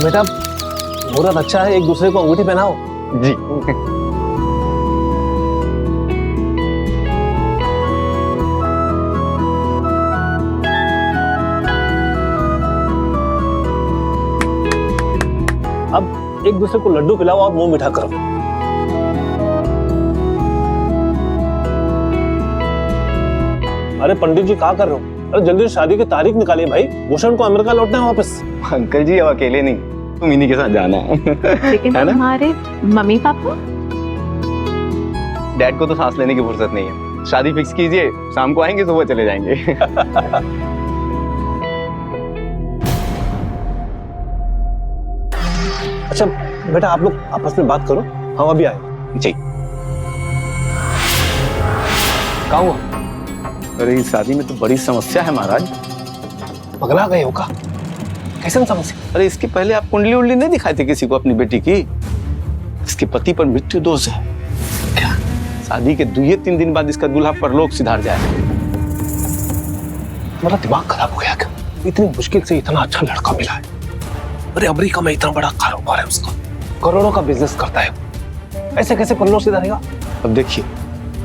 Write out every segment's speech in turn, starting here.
बेटा मुहूर्त अच्छा है, एक दूसरे को अंगूठी पहनाओ। जी। अब एक दूसरे को लड्डू खिलाओ और मुंह मीठा करो। अरे पंडित जी क्या कर रहे हो? अरे जल्दी शादी की तारीख निकालिए भाई, भूषण को अमेरिका लौटना है वापस। अंकल जी अब अकेले नहीं, तुम इन्हीं के साथ जाना है। लेकिन है ना? हमारे मम्मी पापा? डैड को तो सांस लेने की फुर्सत नहीं है। शादी फिक्स कीजिए, शाम को आएंगे सुबह चले जाएंगे। अच्छा बेटा आप लोग आपस में बात करो, हम अभी आए। जी। कहाँ हुआ? अरे इस शादी में तो बड़ी समस्या है महाराज। पगला गए हो का? कैसे समस्या? अरे इसके पहले आप कुंडली उंडली नहीं दिखाए थे किसी को अपनी बेटी की? इसके पति पर मृत्यु दोष है। क्या शादी के 2-3 दिन बाद इसका दूल्हा परलोक सिधार जाए? मेरा दिमाग खराब हो गया क्या? इतनी मुश्किल से इतना अच्छा लड़का मिला है। अरे अमेरिका में इतना बड़ा कारोबार है उसका, करोड़ों का बिजनेस करता है, ऐसे कैसे परलोक सिधारेगा? अब देखिए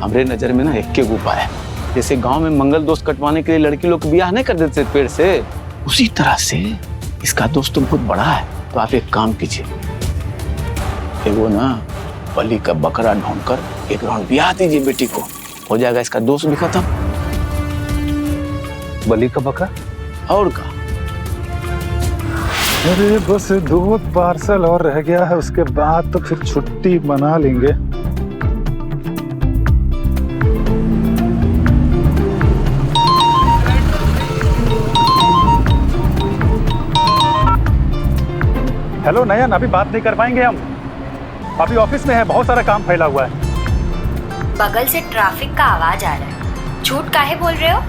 हमारे नजर में ना एक के उपाय है। जैसे गांव में मंगल दोष कटवाने के लिए लड़की लोग ब्याह नहीं कर देते पेड़ से, उसी तरह से इसका दोस्त तो बहुत बड़ा है। तो आप एक काम कीजिए, वो ना बलि का बकरा ढूंढकर एक राउंड ब्याह दीजिए बेटी को, हो जाएगा इसका दोस्त भी खत्म। बलि का बकरा? और का? अरे बस 2 पार्सल और रह गया है, उसके बाद तो फिर छुट्टी मना लेंगे। हेलो नयन, अभी बात नहीं कर पाएंगे हम, अभी ऑफिस में है, बहुत सारा काम फैला हुआ है। बगल से ट्रैफिक का आवाज आ रहा है, झूठ काहे बोल रहे हो?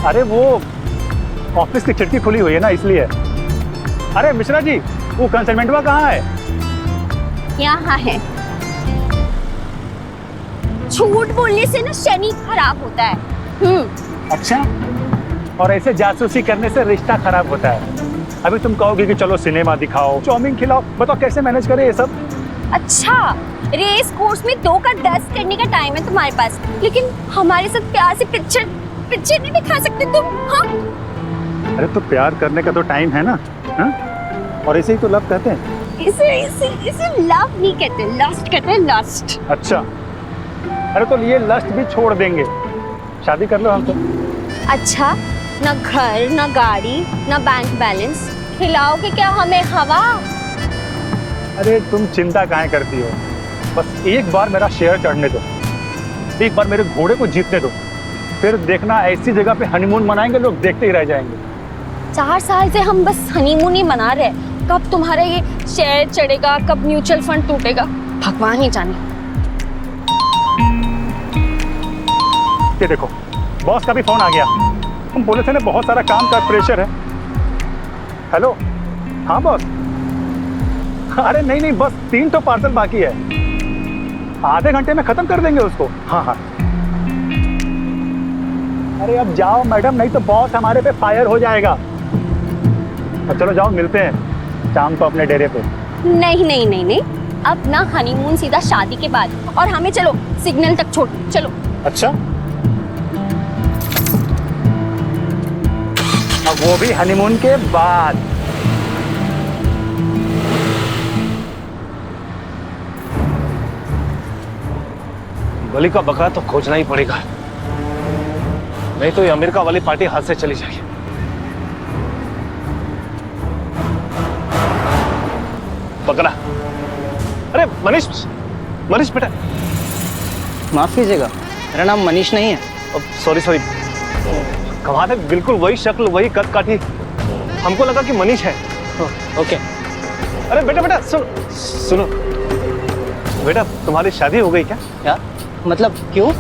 अरे वो ऑफिस की खिड़की खुली हुई है ना, इसलिए। अरे मिश्रा जी, वो कंसाइनमेंटवा कहाँ है? यहाँ है। झूठ बोलने से ना शनि खराब होता है। अच्छा, और ऐसे जासूसी करने से रिश्ता खराब होता है। अभी तुम कहोगे कि चलो सिनेमा दिखाओ, चाउमीन खिलाओ, बताओ कैसे मैनेज करें ये सब? अच्छा, रेस कोर्स में 2 का 10 करने का टाइम है तुम्हारे पास, लेकिन हमारे साथ प्यार से पिक्चर नहीं दिखा सकते तुम? हाँ? अरे तो प्यार करने का तो टाइम है ना, हा? और ऐसे ही तो लव कहते हैं। इसे लव नहीं कहते, लस्ट कहते हैं, लस्ट। अच्छा, अरे तो ये लस्ट भी छोड़ देंगे, शादी कर लो हम तो। अच्छा, ना घर, ना गाड़ी, ना बैंक बैलेंस, खिलाओगे क्या हमें हवा? अरे तुम चिंता काहे करती हो, बस एक बार मेरा शेयर चढ़ने दो, एक बार मेरे घोड़े को जीतने दो, फिर देखना ऐसी जगह पे हनीमून मनाएंगे, लोग देखते ही रह जाएंगे। 4 साल से हम बस हनीमून ही मना रहे हैं, कब तुम्हारा ये शेयर चढ़ेगा, कब म्यूचुअल फंड टूटेगा, भगवान ही जाने। ये देखो बॉस का भी फोन आ गया, हम बोले थे ना बहुत सारा काम का प्रेशर है। हेलो, हाँ बॉस। अरे नहीं बस 3 तो पार्सल बाकी है, आधे घंटे में खत्म कर देंगे उसको। हाँ हाँ, अरे अब जाओ मैडम, नहीं तो बॉस हमारे पे फायर हो जाएगा। अब चलो जाओ, मिलते हैं शाम को अपने डेरे पे। नहीं, अब ना हनीमून, सीधा शादी के बाद, और हमें चलो सिग्नल तक छोड़, चलो। अच्छा, अब वो भी हनीमून के बाद। बलि का बकरा तो खोजना ही पड़ेगा, नहीं तो ये अमेरिका वाली पार्टी हाथ से चली जाएगी। बकरा, अरे मनीष बेटा। माफ कीजिएगा, मेरा नाम मनीष नहीं है। सॉरी, कमाल है, बिल्कुल वही शक्ल, वही कद काठी, हमको लगा कि मनीष है। ओके। अरे बेटा सुनो बेटा, तुम्हारी शादी हो गई क्या? क्या मतलब, क्यों?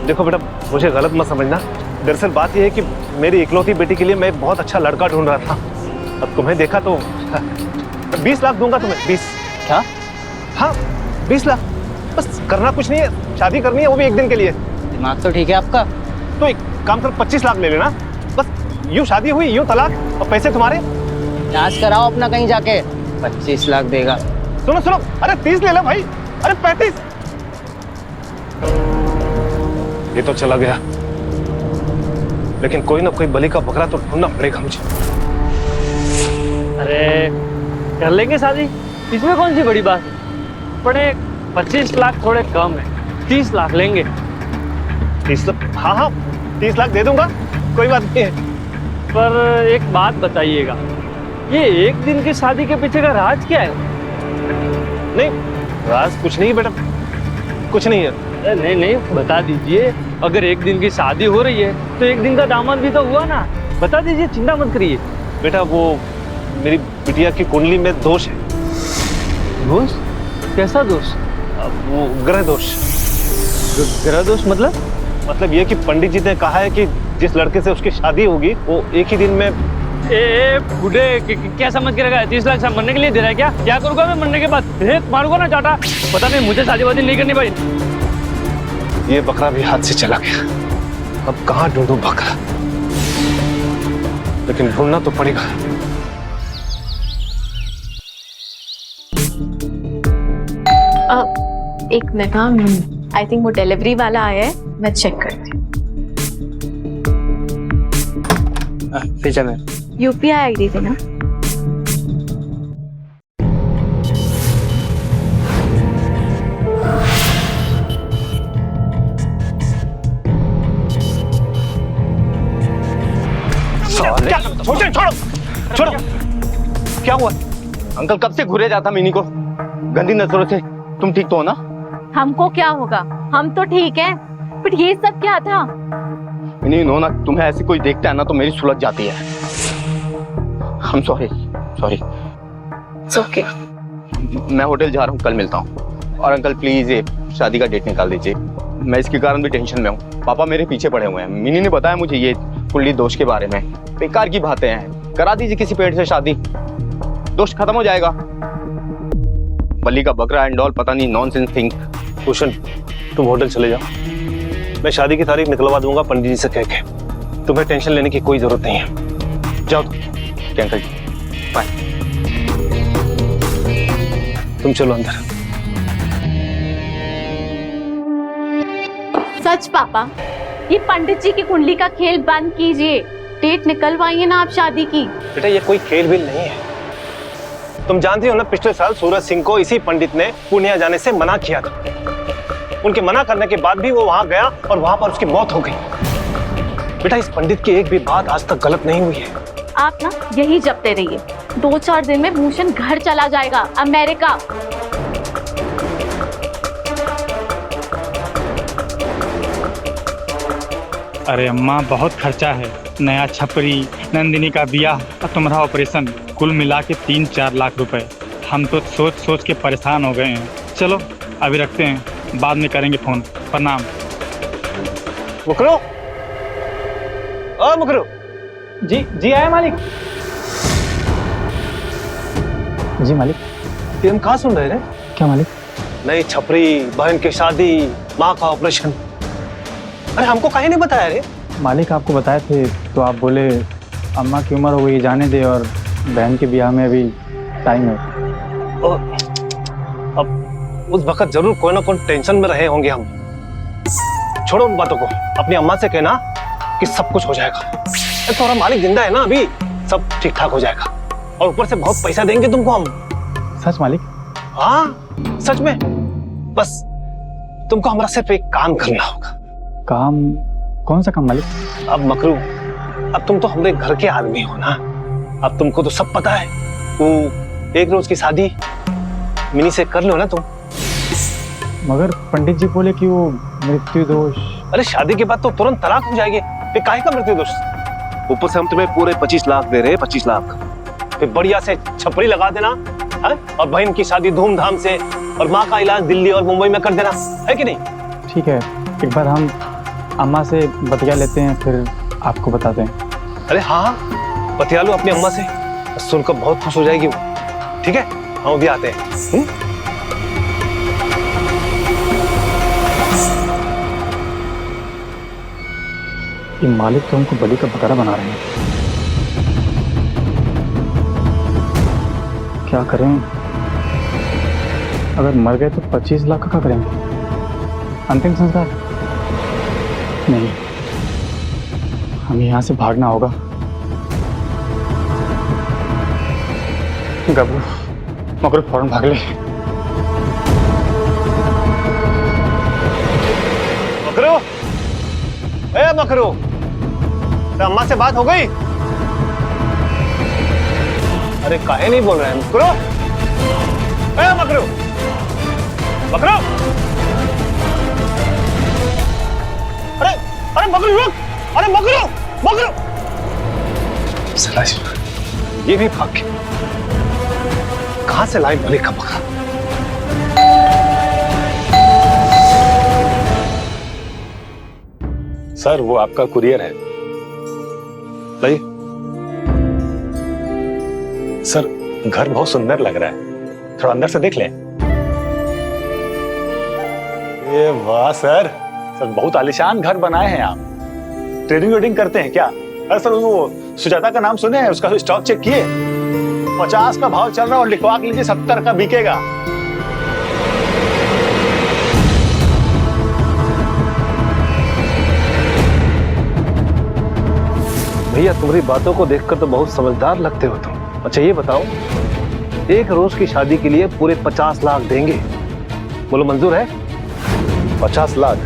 देखो बेटा, मुझे गलत मत समझना, दरअसल बात यह है कि मेरी इकलौती बेटी के लिए मैं बहुत अच्छा लड़का ढूंढ रहा था। अब तुम्हें देखा तो 20 लाख दूंगा तुम्हें। 20? क्या? हाँ 20 लाख, बस करना कुछ नहीं है, शादी करनी है, वो भी 1 दिन के लिए। दिमाग तो ठीक है आपका। तो एक काम कर, 25 लाख ले लेना, बस यूं शादी हुई यूं तलाक, और पैसे तुम्हारे। जांच कराओ अपना कहीं जाके। 25 लाख देगा। सुनो सुनो, अरे 30 ले लो भाई, अरे 35। ये तो चला गया, लेकिन कोई ना कोई बलि का बकरा तो ढूंढना पड़ेगा मुझे। अरे कर लेंगे शादी, इसमें कौन सी बड़ी बात। बड़े 25 लाख थोड़े कम है, 30 लाख लेंगे। 30 लाख? हाँ हाँ 30 लाख दे दूंगा, कोई बात नहीं है। पर एक बात बताइएगा, ये एक दिन की शादी के पीछे का राज क्या है? नहीं राज कुछ नहीं बेटा, कुछ नहीं है। अरे नहीं नहीं बता दीजिए, अगर एक दिन की शादी हो रही है तो एक दिन का दामन भी तो हुआ ना, बता दीजिए, चिंता मत करिए। बेटा वो मेरी बिटिया की कुंडली में दोष है। दोष? कैसा दोष? वो ग्रह दोष। ग्रह दोष मतलब ये कि पंडित जी ने कहा है कि जिस लड़के से उसकी शादी होगी वो एक ही दिन में। ए बूढ़े क्या समझ के रखा है? 30 लाख मरने के लिए दे रहा है क्या? क्या करूंगा मैं मरने के बाद? भेद मारूंगा ना चाटा। पता नहीं, मुझे शादी वादी नहीं करनी भाई। ये बकरा भी हाथ से चला गया, अब कहाँ ढूंढूं बकरा, लेकिन ढूंढना तो पड़ेगा। एक मिनट, हाँ आई थिंक वो डिलीवरी वाला आया है, मैं चेक करती हूँ। भेजा मैं। यूपीआई आईडी देना। छोड़ो छोड़ो, क्या हुआ? अंकल कब से घूरे जाता मिनी को गंदी नजरों से। तुम ठीक तो हो ना? हमको क्या होगा, हम तो ठीक हैं, बट ये सब क्या था? मिनी नो ना, तुम्हें ऐसी कोई देखता है ना तो मेरी सुलझ जाती है। I'm sorry। It's okay। मैं होटल जा रहा हूँ, कल मिलता हूँ। और अंकल प्लीज ये शादी का डेट निकाल दीजिए, मैं इसके कारण भी टेंशन में हूँ। पापा मेरे पीछे पड़े हुए हैं। मिनी ने बताया मुझे ये कुंडली दोष के बारे में, बेकार की बातें हैं। करा दीजिए किसी पेड़ से शादी, दोष खत्म हो जाएगा। बलि का बकरा एंड ऑल, पता नहीं नॉनसेंस थिंग। भूषण तुम होटल चले जाओ, मैं शादी की तारीख निकलवा दूंगा पंडित जी से कह के। तुम्हें टेंशन लेने की कोई जरूरत नहीं है, जाओ क्या अंकल बाय। तुम चलो अंदर। सच पापा, ये पंडित जी की कुंडली का खेल बंद कीजिए, डेट निकलवाइए ना आप शादी की। बेटा ये कोई खेल बिल नहीं है, तुम जानती हो ना पिछले साल सूरज सिंह को इसी पंडित ने पूर्णिया जाने से मना किया था। उनके मना करने के बाद भी वो वहां गया और वहां पर उसकी मौत हो गई। बेटा इस पंडित की एक भी बात आज तक गलत नहीं हुई है। आप ना यही जपते रहिए, 2-4 दिन में भूषण घर चला जाएगा अमेरिका। अरे अम्मा बहुत खर्चा है, नया छपरी, नंदिनी का ब्याह और तुम्हारा ऑपरेशन, कुल मिला के 3-4 लाख रुपए। हम तो सोच सोच के परेशान हो गए हैं। चलो अभी रखते हैं, बाद में करेंगे फोन। प्रणाम। मुकरो, ओ मुकरो। जी आया मालिक। जी मालिक। ये हम कहाँ सुन रहे हैं? क्या मालिक? नई छपरी, बहन की शादी, माँ का ऑपरेशन। अरे हमको काहे नहीं बताया रे? मालिक आपको बताए थे तो आप बोले अम्मा की उम्र हो गई, जाने दे, और बहन के ब्याह में अभी टाइम है। अब उस वक्त जरूर कोई ना कोई टेंशन में रहे होंगे हम। छोड़ो उन बातों को, अपनी अम्मा से कहना कि सब कुछ हो जाएगा। तुम्हारा मालिक जिंदा है ना, अभी सब ठीक ठाक हो जाएगा, और ऊपर से बहुत पैसा देंगे तुमको हम। सच मालिक? हाँ सच में। बस तुमको हमारा सिर्फ एक काम करना होगा। काम? कौन सा काम मालिक? अब मकरू, अब तुम तो हमारे घर के आदमी हो ना, अब तुमको तो सब पता है। वो एक रोज की शादी मिनी से कर लो ना तुम। मगर पंडित जी बोले कि वो मृत्यु दोष। अरे शादी के बाद तो तुरंत तलाक हो जाएगी, फिर काहे का मृत्यु दोष? ऊपर से हम तुम्हें पूरे 25 लाख दे रहे हैं, 25 लाख। फिर बढ़िया से छपरी लगा देना है, और बहन की शादी धूमधाम से, और माँ का इलाज दिल्ली और मुंबई में कर देना, है कि नहीं? ठीक है, एक बार हम अम्मा से बतिया लेते हैं, फिर आपको बताते हैं। अरे हाँ, बतिया लो अपनी अम्मा से, सुनकर बहुत खुश हो जाएगी वो। ठीक है, हम भी आते हैं। ये मालिक तो हमको बलि का बकरा बना रहे हैं। क्या करें? अगर मर गए तो 25 लाख का क्या करेंगे? अंतिम संस्कार? नहीं, हमें यहाँ से भागना होगा। गबरू, मकरू फौरन भाग ले। मकरू, ए मकरू, तो अम्मा से बात हो गई? अरे काहे नहीं बोल रहे हैं मकरू? ए मकरू, मकरू, अरे अरे मकरू रुक, अरे मकरू, मकरू, ये भी भाग गया। कहां से लाई मलिक का पकड़ा? सर वो आपका कुरियर है। लाइए। सर घर बहुत सुंदर लग रहा है, थोड़ा अंदर से देख लें। ये वाह सर, सर बहुत आलीशान घर बनाए हैं आप। ट्रेडिंग वेडिंग करते हैं क्या? अरे सर वो सुजाता का नाम सुने हैं, उसका स्टॉक चेक किए? 50 का भाव चल रहा है और लिखवा के लीजिए 70 का बिकेगा। भैया तुम्हारी बातों को देखकर तो बहुत समझदार लगते हो तुम। अच्छा ये बताओ, एक रोज की शादी के लिए पूरे 50 लाख देंगे, बोलो मंजूर है? 50 लाख?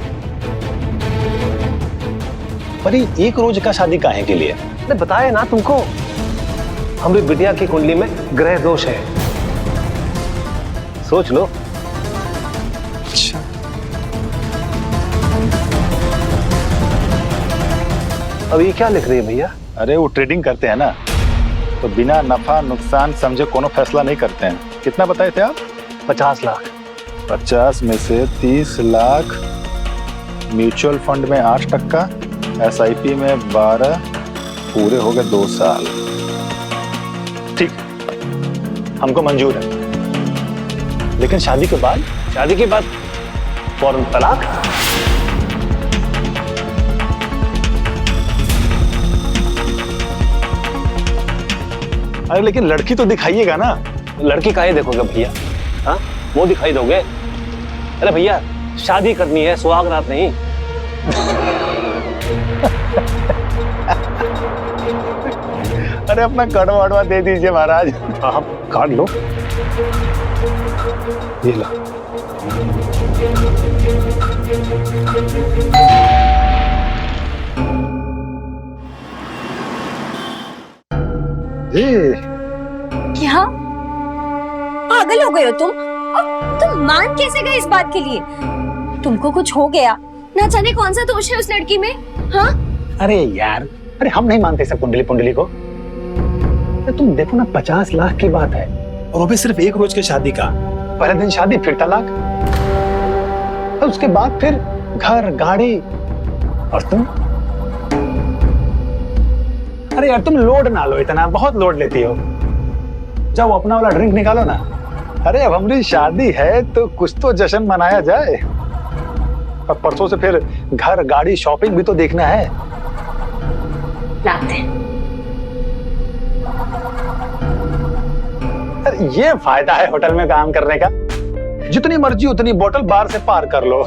पर ये एक रोज का शादी काहे के लिए? अरे बताए ना तुमको, हमारी बिटिया की कुंडली में ग्रह दोष है, सोच लो। अच्छा, अब ये क्या लिख रही है भैया? अरे वो ट्रेडिंग करते हैं ना, तो बिना नफा नुकसान समझे कोनो फैसला नहीं करते हैं। कितना बताए थे आप? 50 लाख। 50 में से 30 लाख म्यूचुअल फंड में 8%, SIP में 12, पूरे हो गए 2 साल। ठीक, हमको मंजूर है। लेकिन शादी के बाद? शादी के बाद फौरन तलाक। अरे लेकिन लड़की तो दिखाइएगा ना। लड़की काहे देखोगे भैया? हाँ, वो दिखाई दोगे? अरे भैया शादी करनी है, सुहाग रात नहीं। अरे अपना कड़वा वड़वा दे दीजिए महाराज। हाँ काट लो, ये लो। क्या पागल हो गए हो तुम? और तुम मान कैसे गए इस बात के लिए? तुमको कुछ हो गया, ना जाने कौन सा दोष है उस लड़की में। हाँ अरे यार, अरे हम नहीं मानते सब कुंडली पुंडली को। तुम देखो ना, 50 लाख की बात है और वो भी सिर्फ एक रोज की शादी का। पहले दिन शादी, फिर तलाक, और उसके बाद फिर घर गाड़ी। और तुम? अरे यार तुम लोड ना लो इतना, बहुत लोड लेती हो। जाओ अपना वाला ड्रिंक निकालो ना। अरे अब हमारी शादी है तो कुछ तो जश्न मनाया जाए। और परसों से फिर घर गाड़ी शॉपिंग भी तो देखना है। लाते ये फायदा है होटल में काम करने का, जितनी मर्जी उतनी बोतल बार से पार कर लो।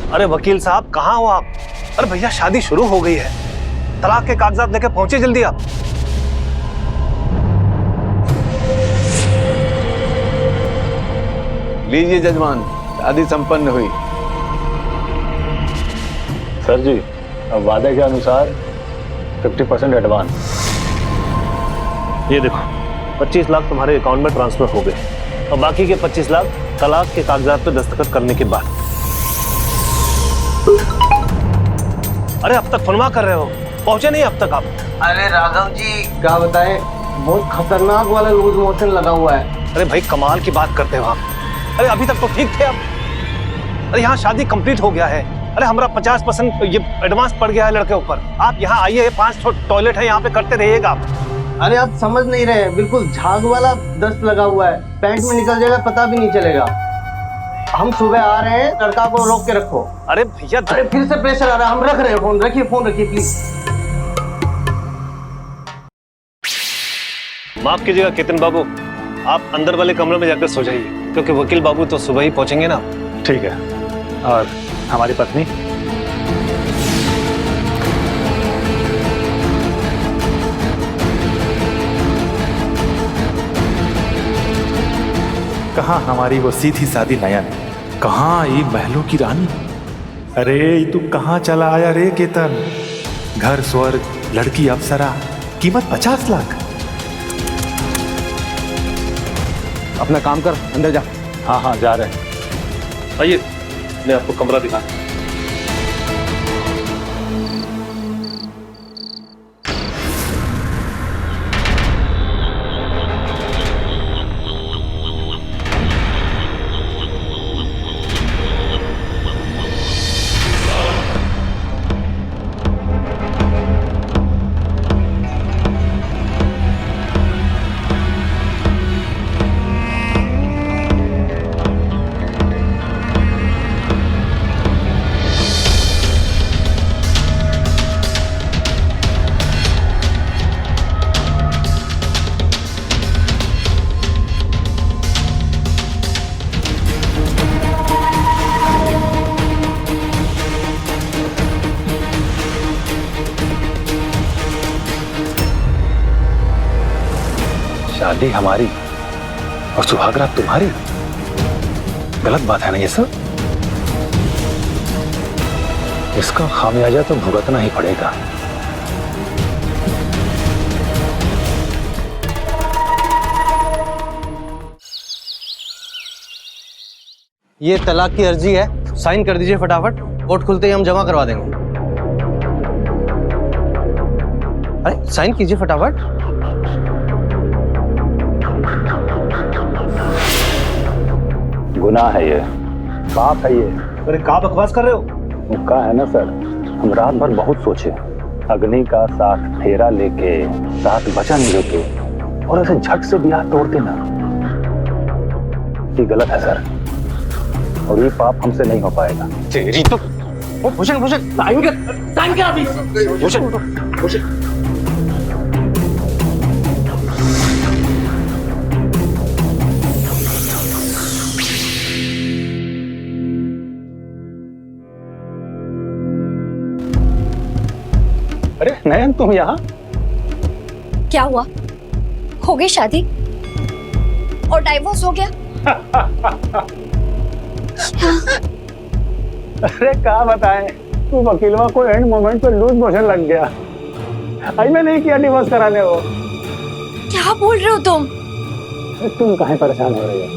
अरे वकील साहब कहाँ हो आप? अरे भैया शादी शुरू हो गई है, तलाक के कागजात लेके पहुंचे जल्दी आप। लीजिए जजमान, शादी संपन्न हुई। सर जी, अब वादे के अनुसार 50% एडवांस। ये देखो 25 लाख तुम्हारे अकाउंट में ट्रांसफर हो गए और बाकी के 25 लाख तलाक के कागजात पे दस्तखत करने के बाद। अरे अब तक फोनवा कर रहे हो, पहुंचे नहीं अब तक आप? अरे राघव जी क्या बताएं, बहुत खतरनाक वाला लूज मोशन लगा हुआ है। अरे भाई कमाल की बात करते हो आप। अरे अभी तक तो ठीक थे आप। अरे यहाँ शादी कंप्लीट हो गया है। अरे हमारा 50% ये एडवांस पड़ गया है लड़के ऊपर। आप यहाँ आइए, 5 टॉयलेट है यहाँ पे, करते रहिएगा आप। अरे आप समझ नहीं रहे, बिल्कुल झाग वाला दस्त लगा हुआ है, पैंट में निकल जाएगा पता भी नहीं चलेगा। हम सुबह आ रहे हैं, लड़का को रोक के रखो। अरे भैया, अरे फिर से प्रेशर आ रहा है, हम रख रहे हैं फोन, रखिए फोन रखिए प्लीज। माफ कीजिएगा केतन बाबू, आप अंदर वाले कमरे में जाकर सो जाइए, क्योंकि वकील बाबू तो सुबह ही पहुंचेंगे ना। ठीक है। और हमारी पत्नी? कहाँ हमारी वो सीधी सादी नयन, कहाँ ये महलों की रानी? अरे तू कहाँ चला आया रे केतन? घर स्वर्ग, लड़की अप्सरा, कीमत 50 लाख। अपना काम कर, अंदर जा। हाँ हाँ जा रहे हैं। आइए, मैं आपको कमरा दिखा। शादी हमारी और सुहागरात तुम्हारी? गलत बात है ना ये सब? इसका खामियाजा तो भुगतना ही पड़ेगा। ये तलाक की अर्जी है, साइन कर दीजिए फटाफट, कोर्ट खुलते ही हम जमा करवा देंगे। अरे साइन कीजिए फटाफट। गुनाह है ये, पाप है ये। अरे क्या बकवास कर रहे हो? मुक्का है ना सर, हम रात भर बहुत सोचे, अग्नि का साथ फेरा लेके साथ वचन लेके और ऐसे झट से ब्याह तोड़ते ना, ये गलत है सर, और ये पाप हमसे नहीं हो पाएगा। तेरी तो भूषण भूषण टाइम क्या अभी? भूषण अरे नयन तुम यहाँ? क्या हुआ? हो गई शादी और डाइवोर्स हो गया? अरे क्या बताएं, तू वकीलवा को एंड मोमेंट पे लूज मोशन लग गया। आज मैं नहीं किया डिवोर्स कराने वो। क्या बोल रहे हो तुम? तुम काहे परेशान हो रही हो?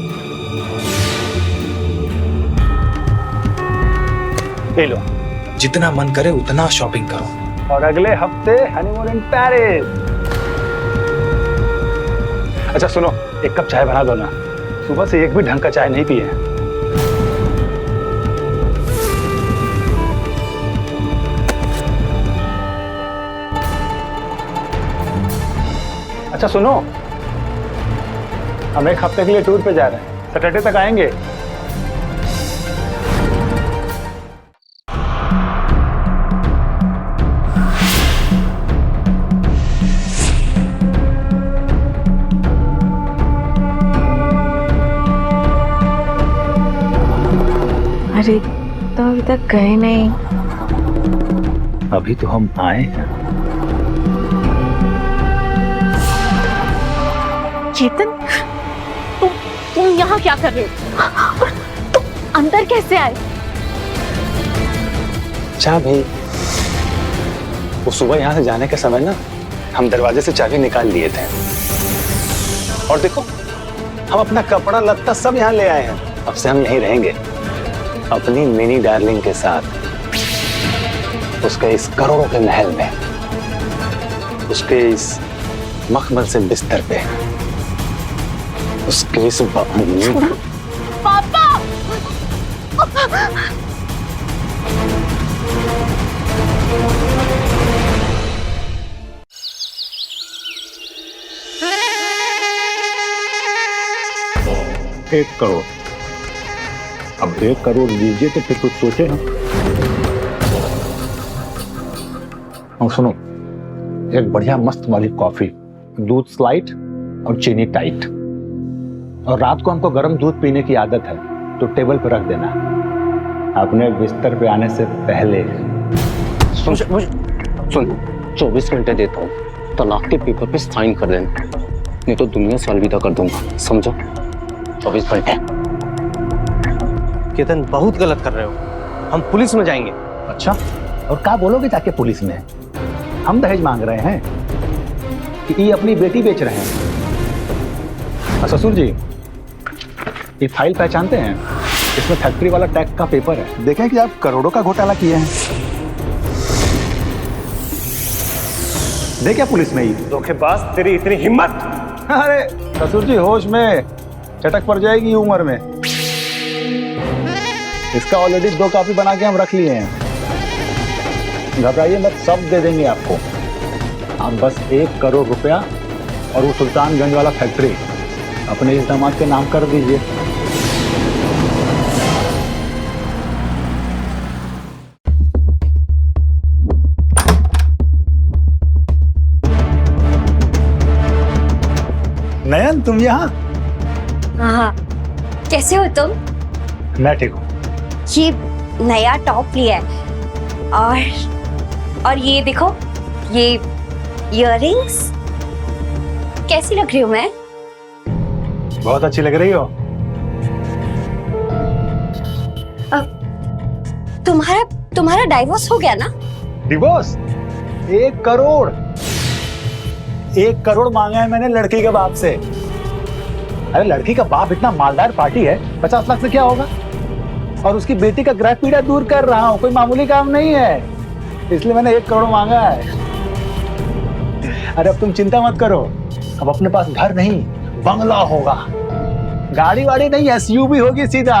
ले लो, जितना मन करे उतना शॉपिंग करो। और अगले हफ्ते हनीमून इन पेरिस। अच्छा सुनो, एक कप चाय बना दो ना, सुबह से एक भी ढंग का चाय नहीं पिए हैं। अच्छा सुनो, हम एक हफ्ते के लिए टूर पे जा रहे हैं, सैटरडे तक आएंगे। अरे तो अभी तक गए नहीं। अभी तो हम आए हैं। चेतन, तुम यहाँ क्या कर रहे हो? और तुम अंदर कैसे आए? चाबी, वो सुबह यहाँ से जाने के समय ना हम दरवाजे से चाबी निकाल लिए थे, और देखो हम अपना कपड़ा लत्ता सब यहाँ ले आए हैं। अब से हम यहीं रहेंगे अपनी मिनी डार्लिंग के साथ। उसके इस करोड़ों के महल में, उसके इस मखमल से बिस्तर पे, उसके इस पापा। एक करोड़। अब 1 करोड़ लीजिए तो फिर कुछ सोचे ना। और सुनो, एक बढ़िया मस्त वाली कॉफी, दूध स्लाइट और चीनी टाइट। और रात को हमको गर्म दूध पीने की आदत है, तो टेबल पर रख देना अपने बिस्तर पे आने से पहले। सुन, 24 घंटे देता हूँ, तलाक के पेपर पे साइन कर देना, नहीं तो दुनिया से अलविदा कर दूंगा, समझो? 24 घंटे। केतन, बहुत गलत कर रहे हो, हम पुलिस में जाएंगे। अच्छा, और क्या बोलोगे जाके पुलिस में? हम दहेज मांग रहे हैं कि ये अपनी बेटी बेच रहे हैं? और ससुर जी, ये फाइल पहचानते हैं? इसमें फैक्ट्री वाला टैक्स का पेपर है। देखें कि आप करोड़ों का घोटाला किए हैं। देखिए पुलिस में ही। धोखेबाज, तेरी इतनी हिम्मत! अरे ससुर जी, होश में, चटक पड़ जाएगी उम्र में। इसका ऑलरेडी 2 कॉपी बना के हम रख लिए हैं। घबराइए मत, सब दे देंगे आपको। आप बस 1 करोड़ रुपया और वो सुल्तानगंज वाला फैक्ट्री अपने इस दामाद के नाम कर दीजिए। नयन, तुम यहाँ? हाँ, कैसे हो तुम? मैं ठीक हूँ। ये नया टॉप लिया है, और ये देखो, ये इयररिंग्स कैसी लग रही हूँ मैं? बहुत अच्छी लग रही हो। तुम्हारा डाइवोर्स हो गया ना? डिवोर्स? 1 करोड़। 1 करोड़ मांगा है मैंने लड़की के बाप से। अरे लड़की का बाप इतना मालदार पार्टी है, 50 लाख से क्या होगा? और उसकी बेटी का ग्रह पीड़ा दूर कर रहा हूं, कोई मामूली काम नहीं है, इसलिए मैंने 1 करोड़ मांगा है। अरे अब तुम चिंता मत करो, अब अपने पास घर नहीं, बंगला होगा, गाड़ी वाड़ी नहीं, SUV होगी सीधा।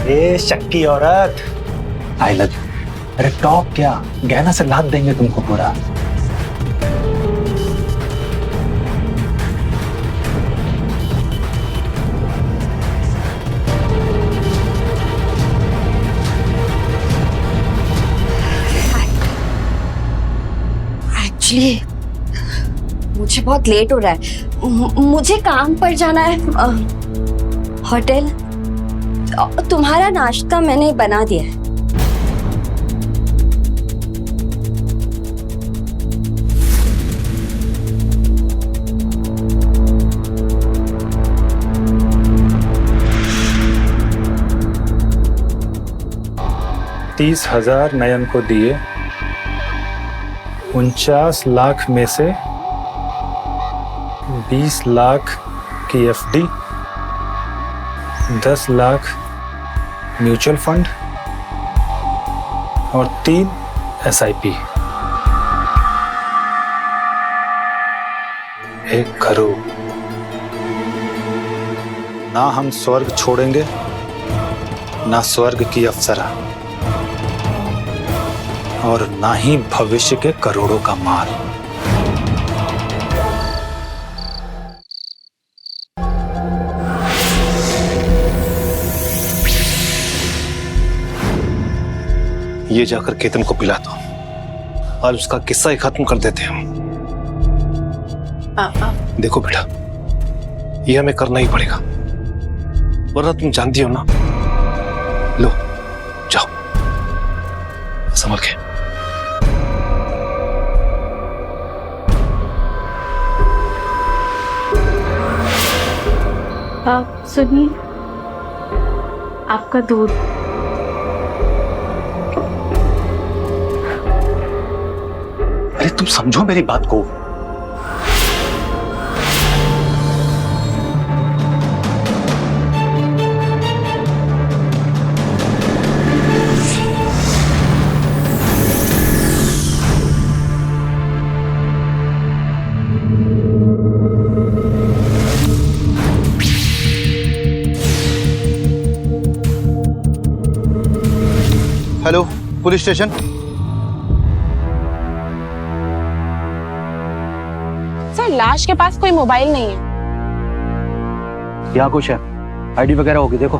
ए शक्की औरत, आई लव यू। अरे टॉप क्या, गहना से लाद देंगे तुमको पूरा। एक्चुअली मुझे बहुत लेट हो रहा है, मुझे काम पर जाना है होटल। तुम्हारा नाश्ता मैंने बना दिया है। $30,000 नयन को दिए, 49 लाख में से 20 लाख की FD, 10 लाख म्यूचुअल फंड और 3 SIP। 1 करोड़। ना हम स्वर्ग छोड़ेंगे, ना स्वर्ग की अप्सरा, और ना ही भविष्य के करोड़ों का माल। ये जाकर केतन को पिला दो और उसका किस्सा ही खत्म कर देते हैं हम। पापा, देखो बेटा, ये हमें करना ही पड़ेगा, वरना तुम जानती हो ना। लो जाओ, संभल के। आप सुनिए, आपका दूध। अरे तुम समझो मेरी बात को। Hello, police station. सर लाश के पास कोई मोबाइल नहीं है। यहाँ कुछ है, आईडी वगैरह होगी, देखो।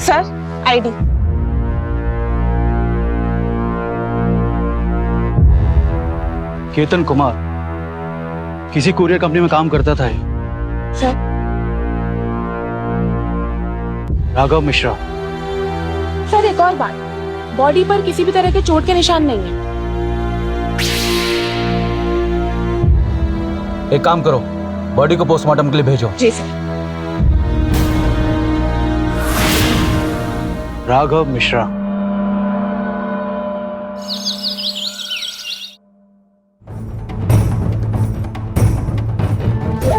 Sir ID. केतन कुमार किसी कुरियर कंपनी में काम करता था ये। सर राघव मिश्रा। सर एक और बात, बॉडी पर किसी भी तरह के चोट के निशान नहीं है। एक काम करो, बॉडी को पोस्टमार्टम के लिए भेजो। जी सर। राघव मिश्रा।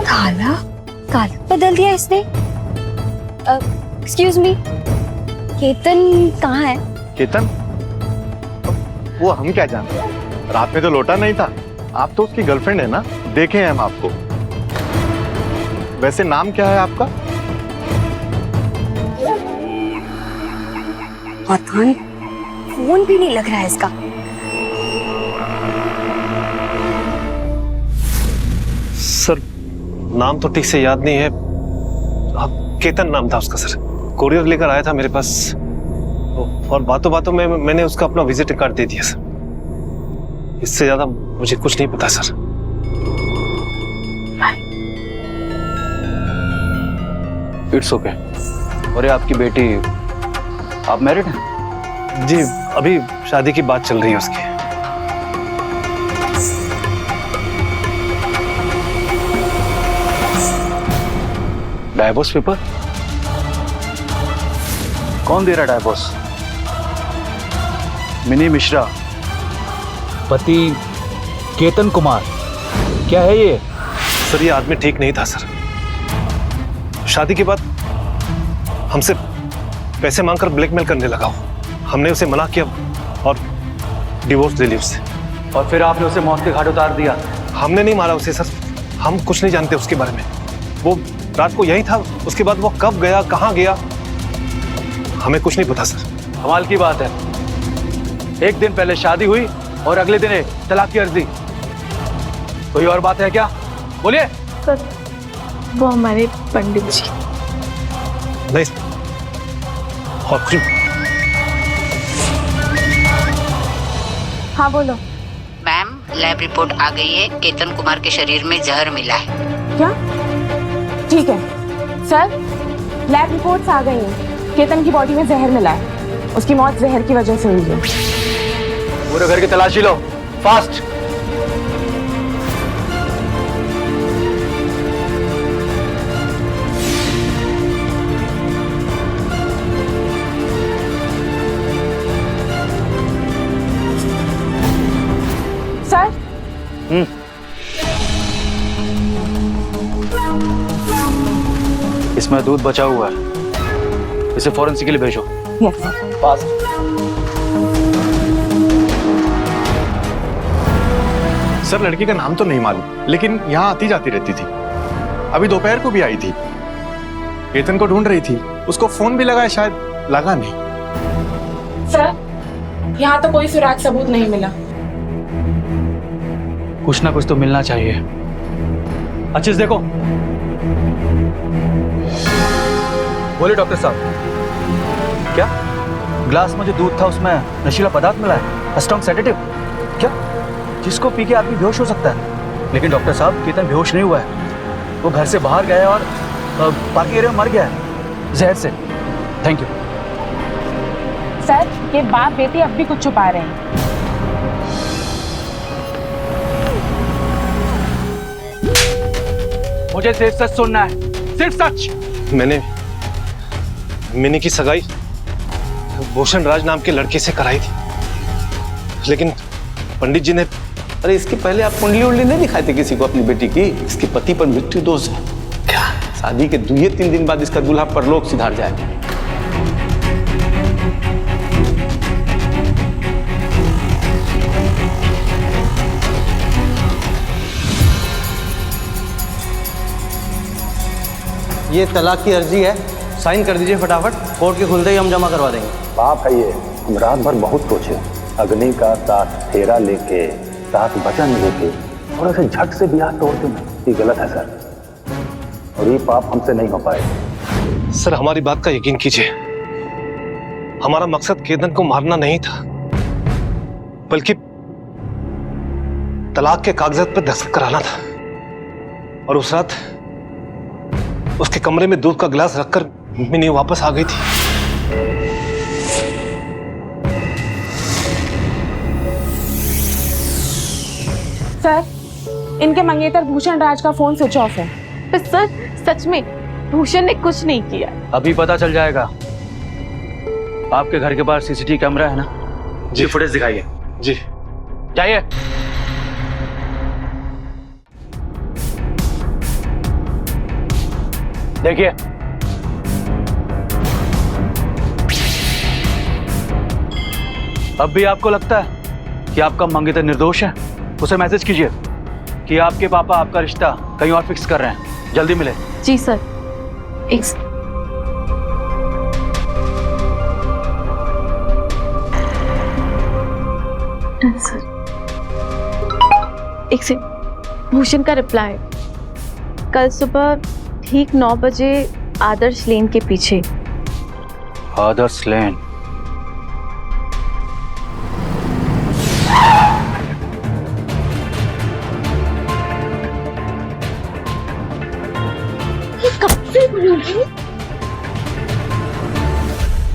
काला काला बदल दिया इसने। एक्सक्यूज मी, केतन कहाँ है? केतन? वो हम क्या जानते हैं, रात में तो लौटा नहीं था। आप तो उसकी गर्लफ्रेंड है ना, देखे हैं हम आपको। वैसे नाम क्या है आपका? पता नहीं, फोन भी नहीं लग रहा है इसका। सर नाम तो ठीक से याद नहीं है। केतन नाम था उसका सर। कोरियर लेकर आया था मेरे पास और बातों बातों में मैंने उसका अपना विजिट कार्ड दे दिया सर। इससे ज्यादा मुझे कुछ नहीं पता सर। It's okay. और ये आपकी बेटी, आप मैरिड हैं? जी अभी शादी की बात चल रही है उसकी। Divorce paper? कौन दे रहा है डाइवोर्स? मिनी मिश्रा, पति केतन कुमार। क्या है ये? सर ये आदमी ठीक नहीं था सर। शादी के बाद हमसे पैसे मांगकर ब्लैकमेल करने लगा। हमने उसे मना किया और डिवोर्स ले ली उससे। और फिर आपने उसे मौत के घाट उतार दिया? हमने नहीं मारा उसे सर, हम कुछ नहीं जानते उसके बारे में। वो रात को यही था, उसके बाद वो कब गया, कहाँ गया, हमें कुछ नहीं पता सर। कमाल की बात है, एक दिन पहले शादी हुई और अगले दिन तलाक की अर्जी। कोई और बात है क्या? बोलिए। सर वो हमारे पंडित जी। नहीं और कुछ। हाँ बोलो। मैम लैब रिपोर्ट आ गई है, केतन कुमार के शरीर में जहर मिला है। क्या? ठीक है सर, लैब रिपोर्ट्स आ गई हैं। केतन की बॉडी में जहर मिला है। उसकी मौत जहर की वजह से हुई है। पूरे घर की तलाशी लो, फास्ट। सर इसमें दूध बचा हुआ है, इसे फॉरेंसिक के लिए भेजो। Yes sir. फास्ट। सर लड़की का नाम तो नहीं मालूम, लेकिन यहाँ आती जाती रहती थी। अभी दोपहर को भी आई थी। केतन को ढूंढ रही थी, उसको फोन भी लगाया, शायद लगा नहीं। सर यहाँ तो कोई सुराग सबूत नहीं मिला। कुछ ना कुछ तो मिलना चाहिए। अच्छे से देखो। बोलिए डॉक्टर साहब। क्या ग्लास में जो दूध था उसमें नशीला पदार्थ मिला है? Strong sedative? क्या जिसको पी के आदमी बेहोश हो सकता है? लेकिन डॉक्टर साहब केतन बेहोश नहीं हुआ है। वो घर से बाहर गया और पार्किंग एरिया में मर गया है जहर से। Thank you sir. ये बाप बेटी अब भी कुछ छुपा रहे हैं। मुझे सिर्फ सच सुनना है, सिर्फ सच। मैंने मिनी की सगाई भूषण राज नाम के लड़के से कराई थी, लेकिन पंडित जी ने। अरे इसके पहले आप कुंडली उंडली नहीं दिखाए थे किसी को अपनी बेटी की? इसके पति पर मृत्यु दोष है। क्या शादी के 2-3 दिन बाद इसका दूल्हा परलोक सिधार जाएगा? ये तलाक की अर्जी है, साइन कर दीजिए फटाफट, कोर्ट के खुलते ही हम जमा करवा देंगे। पाप है ये, हम रात भर बहुत सोचे। अग्नि का साथ फेरा लेके, साथ वचन लेके और ऐसे झट से ब्याह तोड़ देना ये गलत है सर, और ये पाप हमसे नहीं हो पाए। सर हमारी बात का यकीन कीजिए, हमारा मकसद केतन को मारना नहीं था, बल्कि तलाक के कागजात पर दस्तखत कराना था। और उस रात उसके कमरे में दूध का गिलास रखकर मिनी वापस आ गई थी। सर, इनके मंगेतर भूषण राज का फोन स्विच ऑफ है। पर सर सच में भूषण ने कुछ नहीं किया। अभी पता चल जाएगा। आपके घर के बाहर सीसीटीवी कैमरा है ना? जी फुटेज दिखाइए। जी जाइए। देखिए, अब भी आपको लगता है कि आपका मंगेतर निर्दोष है? उसे मैसेज कीजिए कि आपके पापा आपका रिश्ता कहीं और फिक्स कर रहे हैं, जल्दी मिले। जी सर। एक से भूषण का रिप्लाई, कल सुबह ठीक 9 बजे आदर्श लेन के पीछे। आदर्श लेन?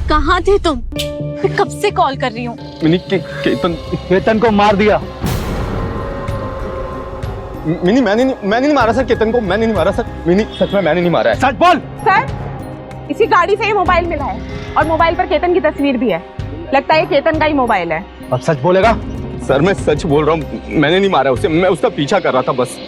कहाँ थे तुम? मैं कब से कॉल कर रही हूँ। मिनी केतन को मार दिया। मिनी मैंने नहीं मारा सर, केतन को मैंने नहीं मारा सर। मिनी सच में मैंने नहीं मारा है। सच बोल। सर, इसी गाड़ी से ही मोबाइल मिला है और मोबाइल पर केतन की तस्वीर भी है। लगता है केतन का ही मोबाइल है। अब सच बोलेगा? सर मैं सच बोल रहा हूँ, मैंने नहीं मारा उसे, मैं उसका पीछा कर रहा था बस।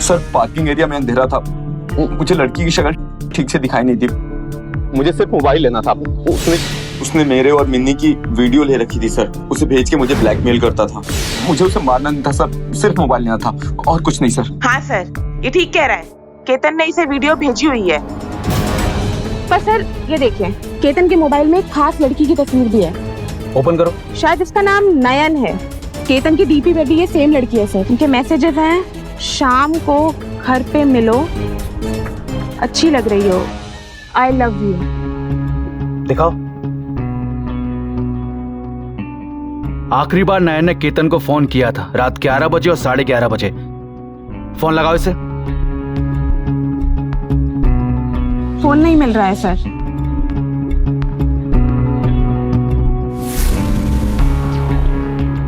सर पार्किंग एरिया में अंधेरा था, मुझे लड़की की शक्ल ठीक से दिखाई नहीं दी। मुझे सिर्फ मोबाइल लेना था। उसने मेरे और मिन्नी की वीडियो ले रखी थी सर, उसे भेज के मुझे ब्लैकमेल करता था। मुझे उसे मारना नहीं था सर, सिर्फ मोबाइल लेना था और कुछ नहीं सर। हाँ सर, ये ठीक कह रहा है। केतन ने इसे वीडियो भेजी हुई है। पर सर ये देखिए, केतन के मोबाइल में एक खास लड़की की तस्वीर भी है। ओपन करो। शायद इसका नाम नयन है। केतन की डीपी पे भी ये सेम लड़की है सर। उनके मैसेजेस हैं, शाम को घर पे मिलो, अच्छी लग रही हो, आई लव यू। दिखाओ। आखिरी बार नयन ने केतन को फोन किया था रात 11 बजे और 11:30 बजे। फोन लगाओ इसे। फोन नहीं मिल रहा है सर।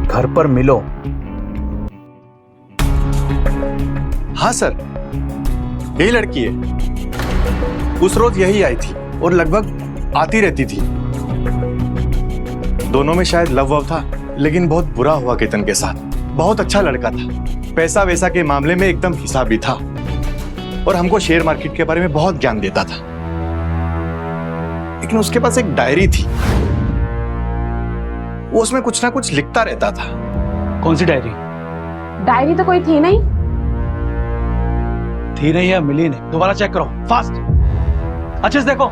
घर पर मिलो। हाँ सर, यही लड़की है। उस रोज यही आई थी और लगभग आती रहती थी। दोनों में शायद लव वव था, लेकिन बहुत बुरा हुआ केतन के साथ। बहुत अच्छा लड़का था, पैसा वैसा के मामले में एकदम हिसाबी था और हमको शेयर मार्केट के बारे में बहुत ज्ञान देता था। लेकिन उसके पास एक डायरी थी, वो उसमें कुछ ना कुछ लिखता रहता था। कौन सी डायरी? डायरी तो कोई थी नहीं। थी नहीं या मिली नहीं? दोबारा चेक करो, फास्ट। अच्छे से देखो।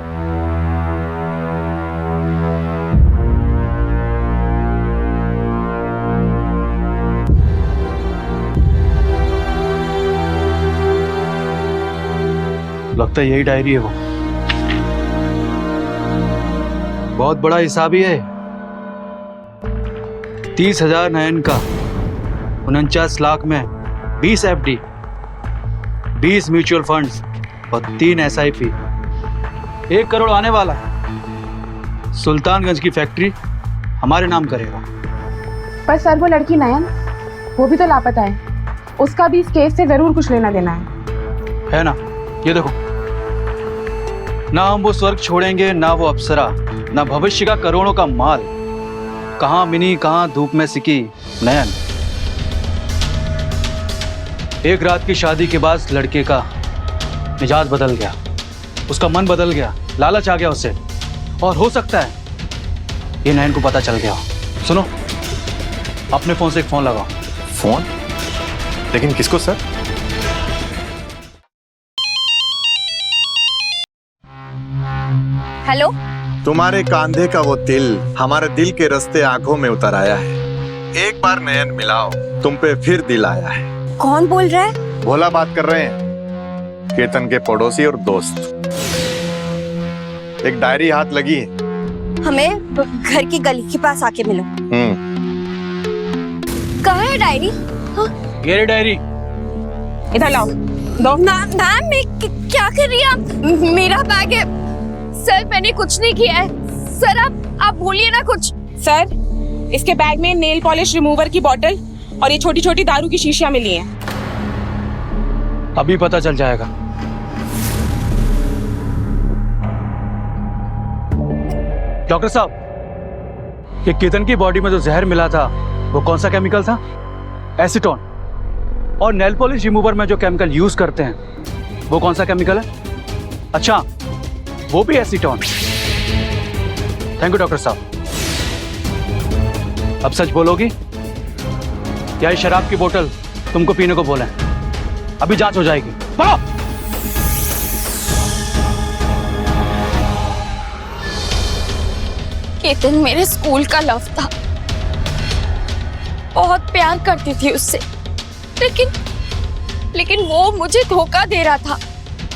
लगता है यही डायरी है वो। बहुत बड़ा हिसाब ही है। 30,000 नयन का, 49 लाख में 20 FD, 20 म्यूचुअल फंड्स और 3 SIP। 1 करोड़ आने वाला है। सुल्तानगंज की फैक्ट्री हमारे नाम करेगा। पर सर वो लड़की नयन, वो भी तो लापता है। उसका भी इस केस से जरूर कुछ लेना देना है ना? ये देखो, ना हम वो स्वर्ग छोड़ेंगे, ना वो अप्सरा, ना भविष्य का करोड़ों का माल। कहां मिनी, कहां धूप में सिकी नयन। एक रात की शादी के बाद लड़के का मिजाज बदल गया, उसका मन बदल गया, लालच आ गया उसे, और हो सकता है ये नयन को पता चल गया। सुनो, अपने फोन से एक फोन लगाओ। फोन? लेकिन किसको सर? हेलो। तुम्हारे कांधे का वो तिल हमारे दिल के रास्ते आंखों में उतर आया है। एक बार नयन मिलाओ, तुम पे फिर दिल आया है। कौन बोल रहा है? भोला बात कर रहे हैं, केतन के पड़ोसी और दोस्त। एक डायरी हाथ लगी है। हमें घर की गली के पास आके मिलो। कहाँ है डायरी? ये रे डायरी। इधर लाओ। दो। मैम क्या कर रही हैं आप? मेरा बैग है। सर मैंने कुछ नहीं किया है। सर आप बोलिए ना कुछ। सर, इसके बैग में नेल पॉलिश रिमूवर की बोतल और ये छोटी छोटी दारू की शीशियां मिली हैं। अभी पता चल जाएगा। डॉक्टर साहब, ये केतन की बॉडी में जो जहर मिला था वो कौन सा केमिकल था? एसीटोन। और नेल पॉलिश रिमूवर में जो केमिकल यूज करते हैं वो कौन सा केमिकल है? अच्छा, वो भी एसीटोन। थैंक यू डॉक्टर साहब। अब सच बोलोगी या ये शराब की बोतल तुमको पीने को बोले? अभी जांच हो जाएगी। पढ़ो। केतन मेरे स्कूल का लव था। बहुत प्यार करती थी उससे, लेकिन वो मुझे धोखा दे रहा था।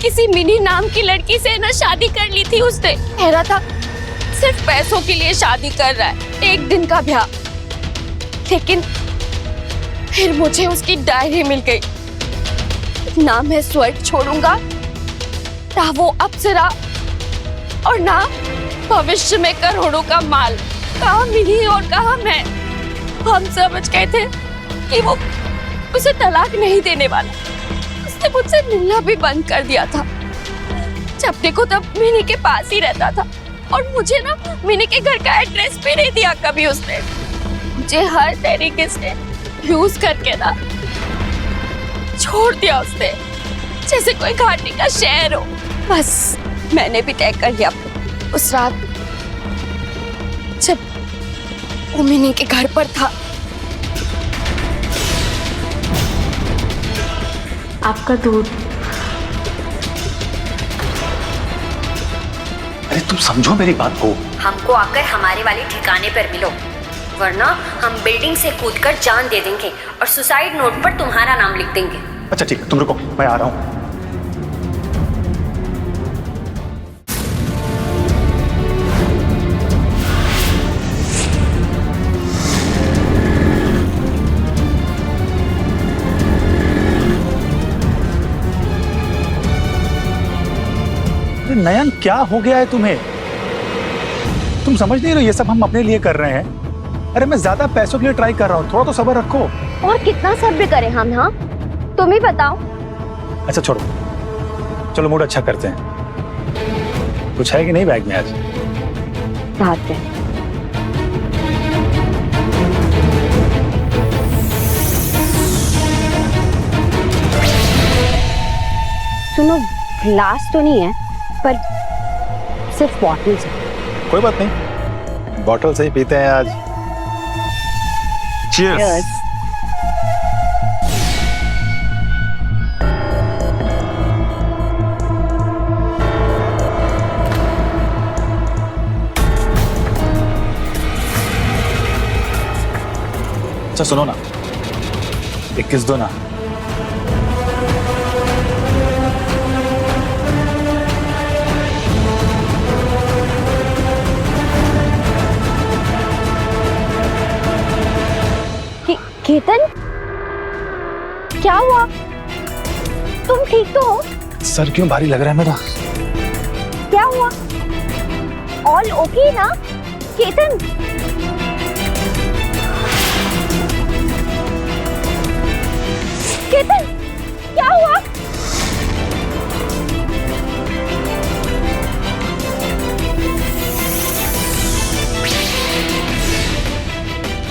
किसी मिनी नाम की लड़की से ना शादी कर ली थी उसने। कह रहा था सिर्फ पैसों के लिए शादी कर रहा है, 1 दिन का ब्याह। लेकिन फिर मुझे उसकी डायरी मिल गई। ना मैं स्वर्ग छोड़ूंगा, ना वो अप्सरा, और ना भविष्य में करोड़ों का माल। कहा मिनी और कहा मैं। हम समझ गए थे कि वो उसे तलाक नहीं देने वाला। उसने मुझसे मिलना भी बंद कर दिया था। जब देखो तब मिनी के पास ही रहता था, और मुझे ना मिनी के घर का एड्रेस भी नहीं दिया कभी उसने। मुझे हर तरीके से यूज करके ना छोड़ दिया उसने, जैसे कोई घाटी का शहर हो। बस मैंने भी तय कर लिया उस रात जब वो मिनी के घर पर था। आपका दूध। अरे तुम समझो मेरी बात को। हमको आकर हमारे वाले ठिकाने पर मिलो, वरना हम बिल्डिंग से कूदकर जान दे देंगे और सुसाइड नोट पर तुम्हारा नाम लिख देंगे। अच्छा ठीक है, तुम रुको, मैं आ रहा हूँ। नयन, क्या हो गया है तुम्हें? तुम समझ नहीं रहे, ये सब हम अपने लिए कर रहे हैं। अरे मैं ज्यादा पैसों के लिए ट्राई कर रहा हूँ, थोड़ा तो सब्र रखो। और कितना सब्र करें हम? हाँ तुम ही बताओ। अच्छा छोड़ो, चलो मूड अच्छा करते हैं। कुछ है कि नहीं बैग में आज? बात है। सुनो, ग्लास तो नहीं है, पर सिर्फ बॉटल से। कोई बात नहीं, बॉटल से ही पीते हैं आज। चीयर्स। अच्छा सुनो ना, 21 दो ना। केतन, क्या हुआ? तुम ठीक तो हो? सर क्यों भारी लग रहा है मेरा? क्या हुआ? ऑल ओके ना केतन? केतन, क्या हुआ?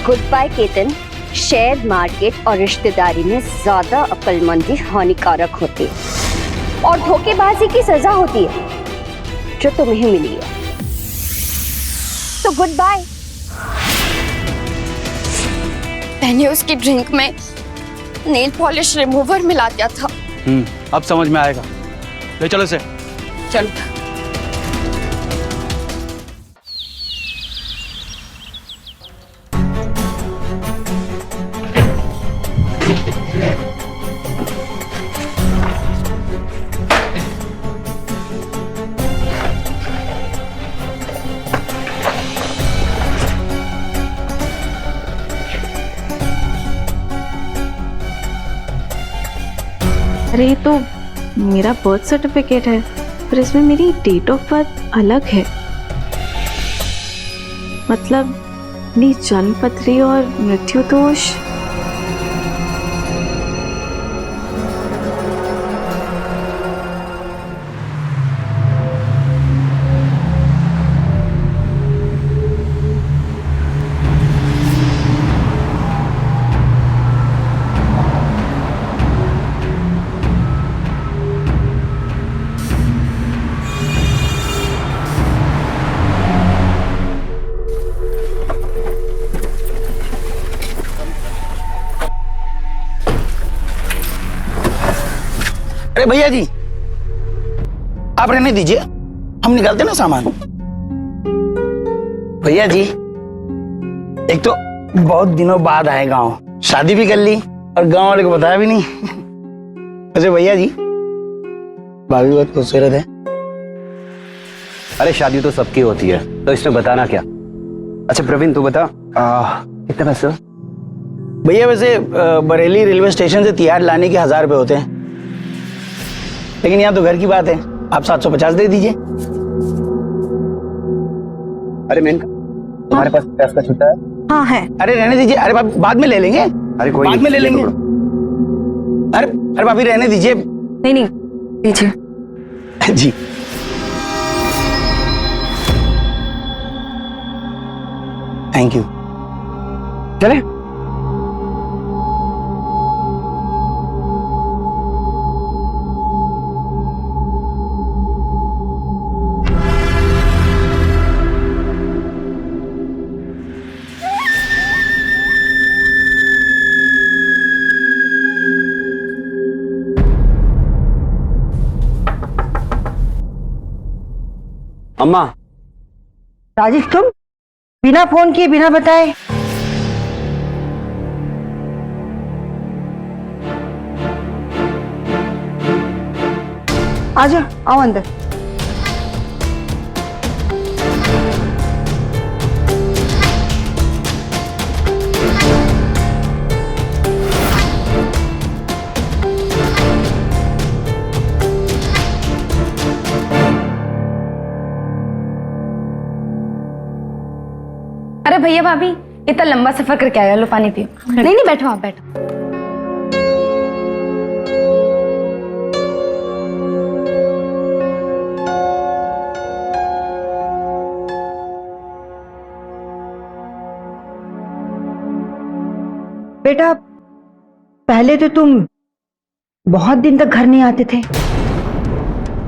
Good bye Ketan. Share market और रिश्तेदारी में ज्यादा अक्लमंदी हानिकारक होती है और धोखेबाजी की सजा होती है जो तुम्हें मिली है। तो गुड बाय। मैंने उसकी ड्रिंक में नेल पॉलिश रिमूवर मिला दिया था। अब समझ में आएगा। ले चलो इसे। चलो। अरे ये तो मेरा बर्थ सर्टिफिकेट है, पर इसमें मेरी डेट ऑफ बर्थ अलग है। मतलब मेरी जन्म पत्री और मृत्यु दोष। अरे भैया जी, आप रहने दीजिए, हम निकालते ना सामान। भैया जी, एक तो बहुत दिनों बाद आए गांव, शादी भी कर ली और गांव वाले को बताया भी नहीं। वैसे भैया जी, भाभी बहुत खूबसूरत है। अरे शादी तो सबकी होती है, तो इसमें बताना क्या। अच्छा प्रवीण तू बता, कितने पैसे? भैया वैसे बरेली रेलवे स्टेशन से तिहाड़ लाने के 1000 रुपए होते हैं, लेकिन यहाँ तो घर की बात है, आप 750 दे दीजिए। अरे मेनका, तुम्हारे पास प्याज का छुट्टा है? हाँ है। अरे रहने दीजिए, अरे बाद में ले लेंगे। अरे कोई बाद में ले लेंगे। अरे भाभी रहने दीजिए। नहीं दीजिए जी। Thank you. चले। अम्मा। राजेश, तुम बिना फोन किए बिना बताए? आजा, आओ अंदर। अरे भैया भाभी, इतना लंबा सफर करके आया, लो पानी पियो। नहीं नहीं बैठो, आप बैठो। बेटा, पहले तो तुम बहुत दिन तक घर नहीं आते थे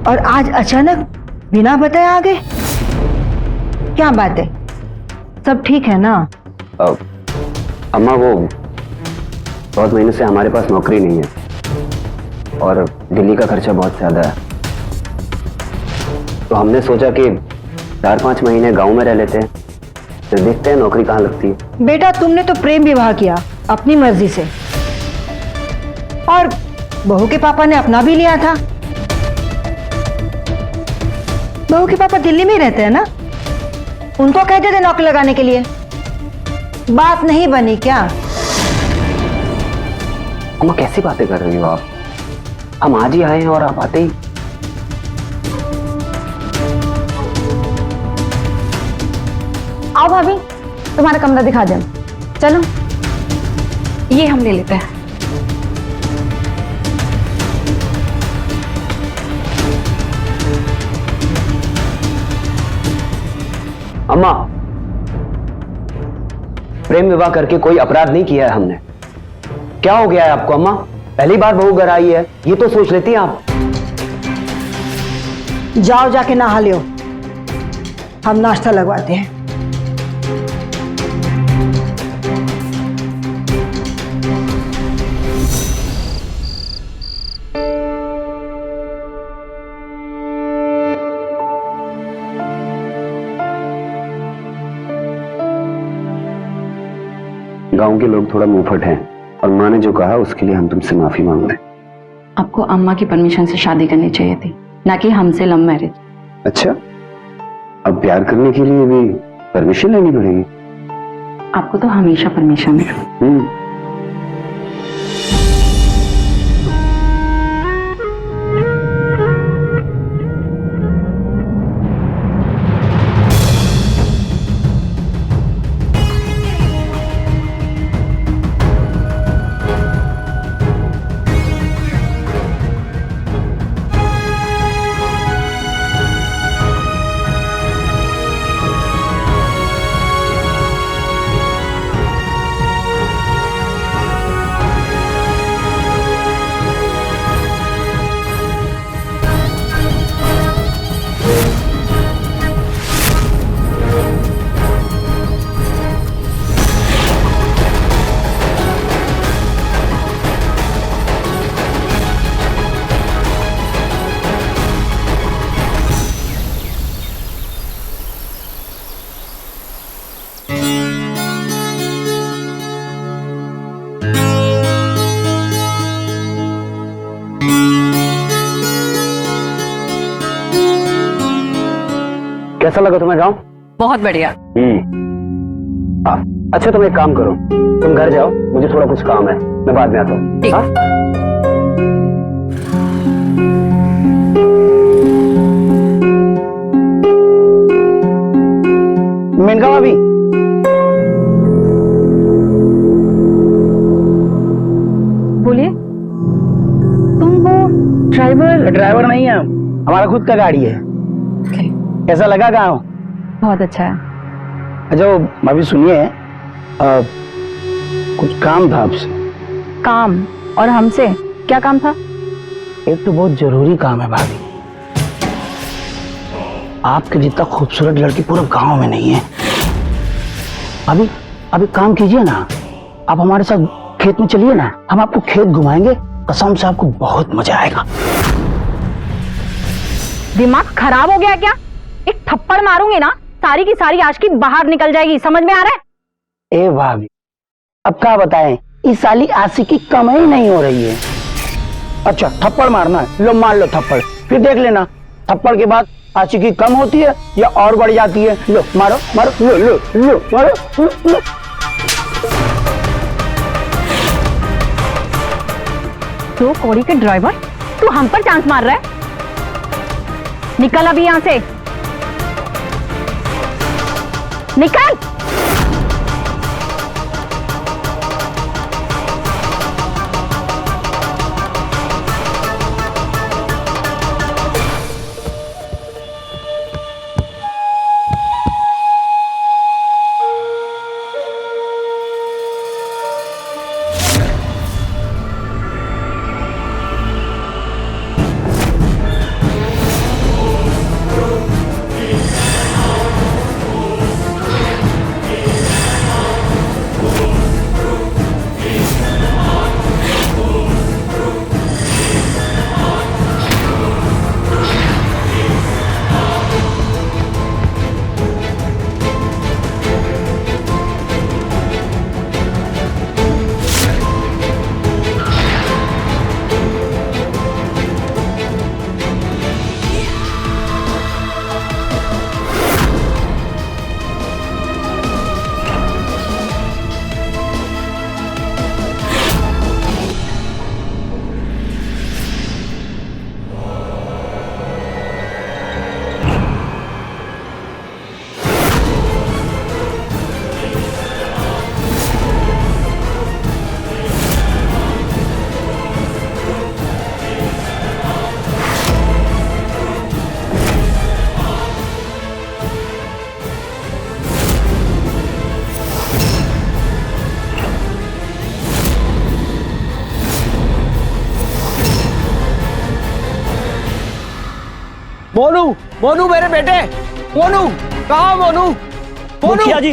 और आज अचानक बिना बताए आ गए। क्या बात है? सब ठीक है ना? अम्मा वो बहुत महीने से हमारे पास नौकरी नहीं है और दिल्ली का खर्चा बहुत ज्यादा है, तो हमने सोचा कि 4-5 महीने गांव में रह लेते हैं, फिर देखते हैं नौकरी कहाँ लगती है। बेटा, तुमने तो प्रेम विवाह किया अपनी मर्जी से और बहू के पापा ने अपना भी लिया था। बहू के पापा दिल्ली में ही रहते हैं ना, उनको कहते थे नौकरी लगाने के लिए। बात नहीं बनी क्या? अम्मा कैसी बातें कर रही हो आप? हम आज ही आए हैं और आप आते ही। आओ भाभी, तुम्हारा कमरा दिखा दें। चलो, ये हम ले लेते हैं। अम्मा, प्रेम विवाह करके कोई अपराध नहीं किया है हमने। क्या हो गया है आपको अम्मा? पहली बार बहू घर आई है, ये तो सोच लेती हैं आप। जाओ जाके नहा लो, हम नाश्ता लगवाते हैं। गांव के लोग थोड़ा मुंहफट हैं और माँ ने जो कहा उसके लिए हम तुमसे माफी मांगते हैं। आपको अम्मा की परमिशन से शादी करनी चाहिए थी, ना कि हमसे लव मैरिज। अच्छा, अब प्यार करने के लिए भी परमिशन लेनी पड़ेगी? आपको तो हमेशा परमिशन है। कैसा लगा तुम्हें गांव? बहुत बढ़िया। अच्छा, तुम एक काम करो, तुम घर जाओ, मुझे थोड़ा कुछ काम है, मैं बाद में आता हूँ। ठीक। मेनका भाभी, बोलिए। तुम वो ड्राइवर नहीं है, हमारा खुद का गाड़ी है। कैसा लगा गाँव? बहुत अच्छा है। अच्छा भाभी सुनिए, कुछ काम था आपसे। काम? और हमसे क्या काम था? एक तो बहुत जरूरी काम है भाभी। आपके जितना खूबसूरत लड़की पूरे गांव में नहीं है। अभी अभी काम कीजिए ना, आप हमारे साथ खेत में चलिए ना, हम आपको खेत घुमाएंगे, कसम से आपको बहुत मजा आएगा। दिमाग खराब हो गया क्या? एक थप्पड़ मारूंगी ना, सारी की सारी आशिकी बाहर निकल जाएगी, समझ में आ रहा है? ए भाभी, अब क्या बताएं, इस साली आशिकी कम ही नहीं हो रही है। अच्छा थप्पड़ मारना है, लो मार लो थप्पड़, फिर देख लेना थप्पड़ के बाद आशिकी कम होती है या और बढ़ जाती है। लो मारो मारो, लो लो लो मारो, लो। तो कौड़ी के ड्राइवर, तू हम पर चांस मार रहा है? निकल अभी यहां से, निकल। मोनू, मोनू मेरे बेटे, मोनू कहाँ मोनू? मुखिया जी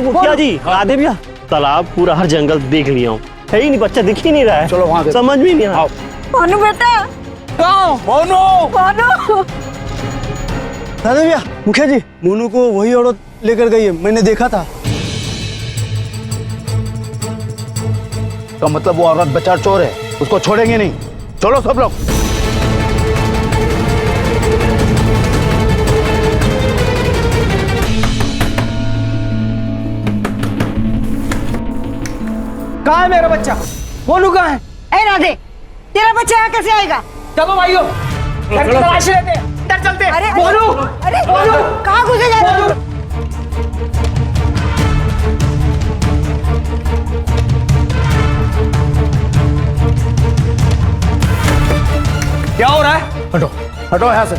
राधे भैया, तालाब पूरा हर जंगल देख लिया हूँ, है ही नहीं, बच्चा दिख ही नहीं रहा है। चलो वहाँ समझ में नहीं आ। मोनू बेटा, कहाँ मोनू? मोनू राधे भैया, मुखिया जी, मोनू को वही औरत लेकर गई है, मैंने देखा था। तो मतलब वो औरत बच्चा चोर है, उसको छोड़ेंगे नहीं। चलो सब लोग। कहाँ है मेरा बच्चा? मोनू कहाँ है? ए राधे, तेरा बच्चा यहाँ कैसे आएगा? चलो भाइयों, घर की तलाशी लेते हैं। इधर चलते। अरे मोनू, अरे मोनू कहाँ घुसे जा रहे हो? क्या हो रहा है? हटो, हटो यहाँ से।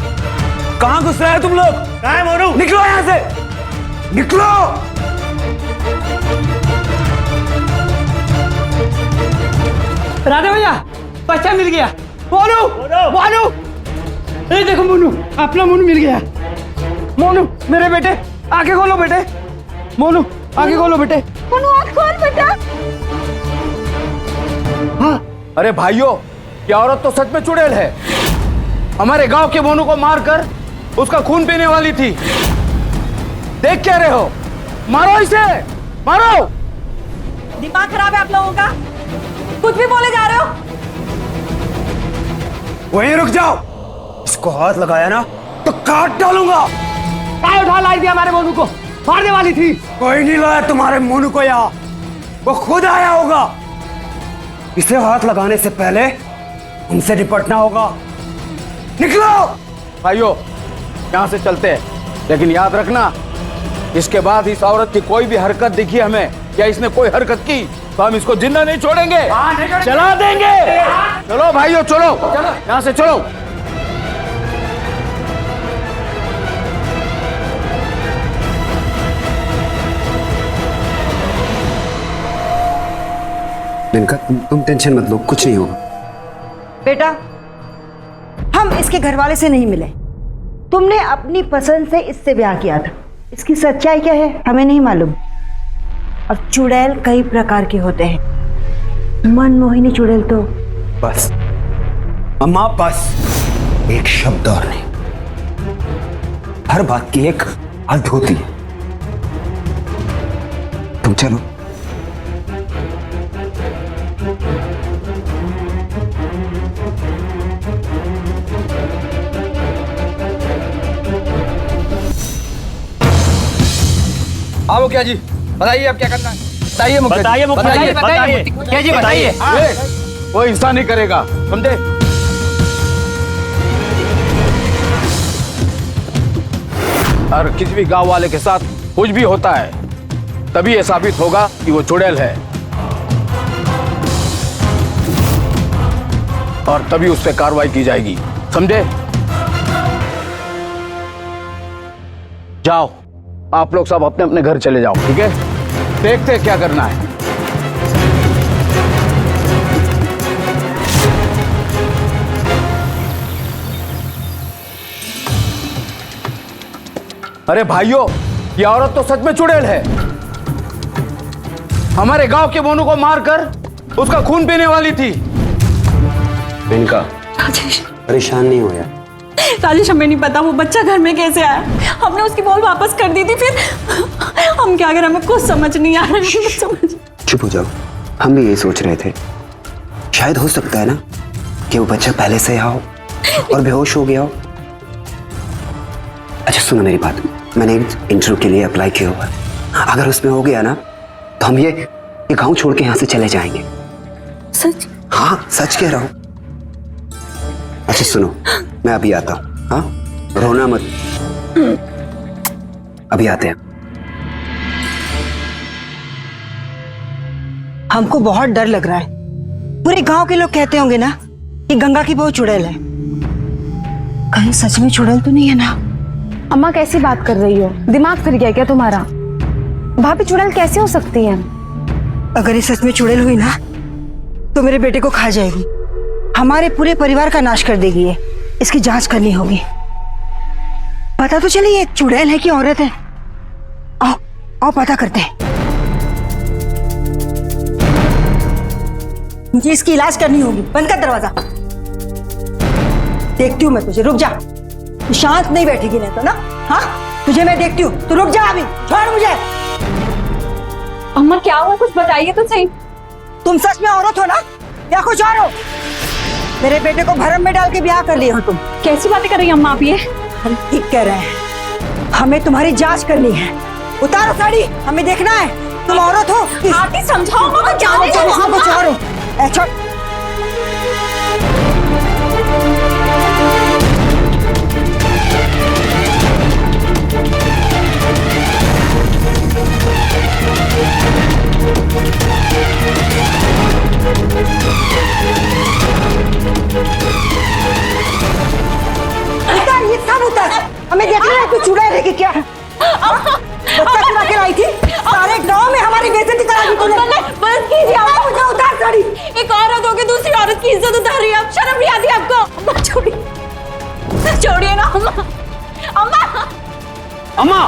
कहाँ घुस रहे हैं तुम लोग? कहाँ है मोनू? निकलो यहाँ से, निकलो। राधे भैया, बच्चा मिल गया। मोनू, मोनू, ये देखो मोनू, अपना मोनू मिल गया। मोनू मेरे बेटे, आंखें खोलो बेटे। मोनू आंखें खोलो बेटे। मोनू आँख खोल बेटा। हाँ, अरे भाइयों, ये औरत तो सच में चुड़ैल है। हमारे गांव के मोनू को मारकर उसका खून पीने वाली थी। देख क्या रहे हो? मारो इसे, मारो। दिमाग खराब है आप लोगों का, कुछ भी बोले जा रहे हो। वहीं रुक जाओ, इसको हाथ लगाया ना तो काट डालूंगा। क्या उठा लाई थी हमारे मोनू को? मारने वाली थी। कोई नहीं लाया तुम्हारे मोनू को यहाँ, वो खुद आया होगा। इसे हाथ लगाने से पहले हमसे निपटना होगा। निकलो भाइयों, यहाँ से चलते हैं, लेकिन याद रखना, इसके बाद इस औरत की कोई भी हरकत दिखी हमें या इसने कोई हरकत की तो हम इसको जिंदा नहीं छोड़ेंगे, चला देंगे। चलो भाइयों, चलो यहाँ से चलो। इनका तुम टेंशन मत लो, कुछ नहीं होगा। बेटा, हम इसके घर वाले से नहीं मिले। तुमने अपनी पसंद से इससे ब्याह किया था। इसकी सच्चाई क्या है हमें नहीं मालूम। और चुड़ैल कई प्रकार के होते हैं, मनमोहिनी चुड़ैल तो बस अम्मा, बस एक शब्द और नहीं। हर बात की एक हद होती है। तुम चलो। आओ क्या जी, बताइए अब क्या करना है? बताइए मुखिया जी, बताइए क्या जी, बताइए। कोई हिस्सा नहीं करेगा, समझे? और किसी भी गांव वाले के साथ कुछ भी होता है तभी ये साबित होगा कि वो चुड़ैल है, और तभी उस पर कार्रवाई की जाएगी, समझे? जाओ, आप लोग सब अपने अपने घर चले जाओ, ठीक है? देखते हैं क्या करना है। अरे भाइयों, ये औरत तो सच में चुड़ैल है। हमारे गांव के मोनू को मारकर उसका खून पीने वाली थी। इनका परेशान नहीं हो यार। राजेश, हमें नहीं पता वो बच्चा घर में कैसे आया। हमने उसकी बॉल वापस कर दी थी, फिर हम क्या करें, हमें कुछ समझ नहीं आ रहा है। चुप हो जाओ, हम भी यही सोच रहे थे। शायद हो सकता है ना कि वो बच्चा पहले से आओ और बेहोश हो गया हो। अच्छा सुनो मेरी बात, मैंने इंटरव्यू के लिए अप्लाई किया हुआ है। अगर उसमें हो गया ना तो हम ये गांव छोड़ के यहाँ से चले जाएंगे। सच? हाँ सच कह रहा हूँ। अच्छा सुनो, मैं अभी आता हूँ। हाँ, रोना मत, अभी आते हैं। हमको बहुत डर लग रहा है। पूरे गांव के लोग कहते होंगे ना कि गंगा की बहू चुड़ैल है। कहीं सच में चुड़ैल तो नहीं है ना? अम्मा कैसी बात कर रही हो? दिमाग फिर गया क्या तुम्हारा? भाभी चुड़ैल कैसे हो सकती है? अगर ये सच में चुड़ैल हुई ना तो मेरे बेटे को खा जाएगी, हमारे पूरे परिवार का नाश कर देगी ये। इसकी जांच करनी होगी। पता तो चले ये चुड़ैल है कि औरत है। आओ आओ पता करते हैं। मुझे इसकी इलाज करनी होगी। बंद कर दरवाजा। देखती हूँ मैं तुझे। रुक जा, तू शांत नहीं बैठेगी नहीं तो ना। हाँ तुझे मैं देखती हूँ। तू रुक जा अभी, छोड़ मुझे। अम्मा क्या हुआ, कुछ बताइए तो सही। तुम सच में औरत हो ना या कुछ और हो? मेरे बेटे को भरम में डाल के ब्याह कर लिए हो तुम। कैसी बातें कर रही हैं अम्मा आप ये? हम ठीक कह रहे हैं। हमें तुम्हारी जांच करनी है। उतारो साड़ी, हमें देखना है तुम औरत हो। आके समझाओ अम्मा को। जाने दो वहां को छोड़ो। छोड़। ये सब उतर। हमें देखना है तू चुड़ैल है कि क्या? बच्चा चुरा के लाई थी, सारे गांव में हमारी बेइज्जती करा दी तूने। बस कीजिए अम्मा, मुझे उतार साड़ी। एक औरत होकर दूसरी औरत की इज्जत उतार रही है, अब शर्म नहीं आती आपको? अम्मा छोड़िए, छोड़िए ना अम्मा। अम्मा अम्मा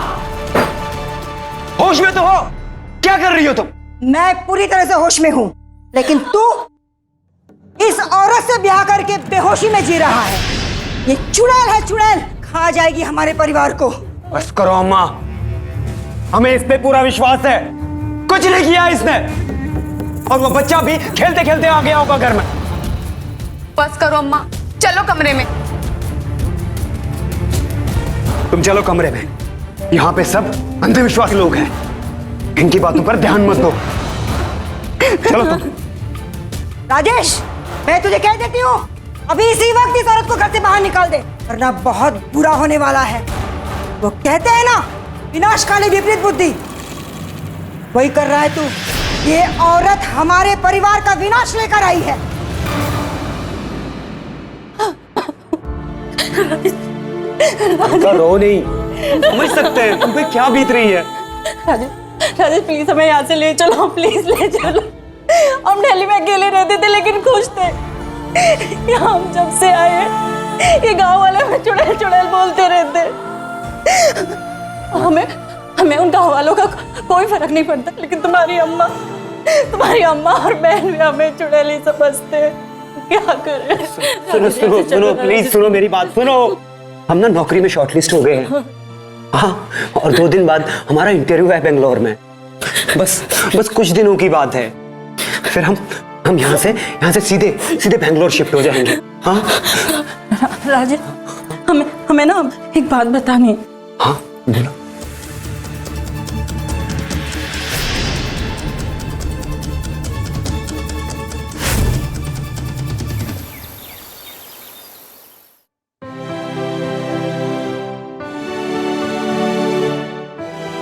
होश में तो हो, क्या कर रही हो तुम? मैं पूरी तरह से होश में हूँ, लेकिन तू इस औरत से ब्याह करके बेहोशी में जी रहा है। ये चुड़ैल है, चुड़ैल खा जाएगी हमारे परिवार को। बस करो अम्मा, हमें इस पे पूरा विश्वास है। कुछ नहीं किया इसने, और वो बच्चा भी खेलते खेलते आ गया होगा घर में। बस करो अम्मा, चलो कमरे में। तुम चलो कमरे में। यहाँ पे सब अंधविश्वासी लोग हैं, इनकी बातों पर ध्यान मत दो। चलो तुम। राजेश, मैं तुझे कह देती हूँ, अभी इसी वक्त इस औरत को घर से बाहर निकाल दे, वरना बहुत बुरा होने वाला है। वो कहते हैं ना, विनाशकाली विपरीत बुद्धि, वही कर रहा है तू। ये औरत हमारे परिवार का विनाश लेकर आई है। रो नहीं, समझ सकते हैं तुम पे क्या बीत रही है। राजेश प्लीज हमें यहाँ से ले चलो, प्लीज ले चलो। हम दिल्ली में अकेले रहते थे लेकिन खुश थे। यहाँ हम जब से आए हैं, ये गांव वाले हमें चुड़ैल चुड़ैल बोलते रहते। हमें उन गांव वालों का कोई फर्क नहीं पड़ता, लेकिन तुम्हारी अम्मा और बहन भी हमें चुड़ैल ही समझते हैं। क्या करें? सुनो सुनो सुनो, प्लीज सुनो मेरी बात सुनो। हम ना नौकरी में शॉर्टलिस्ट हो गए हैं। हाँ, और 2 दिन बाद हमारा इंटरव्यू है बेंगलोर में। बस कुछ दिनों की बात है, फिर हम यहाँ से सीधे बेंगलोर शिफ्ट हो जाएंगे। हाँ राजेश, हमें ना एक बात बतानी है। हाँ बोलो।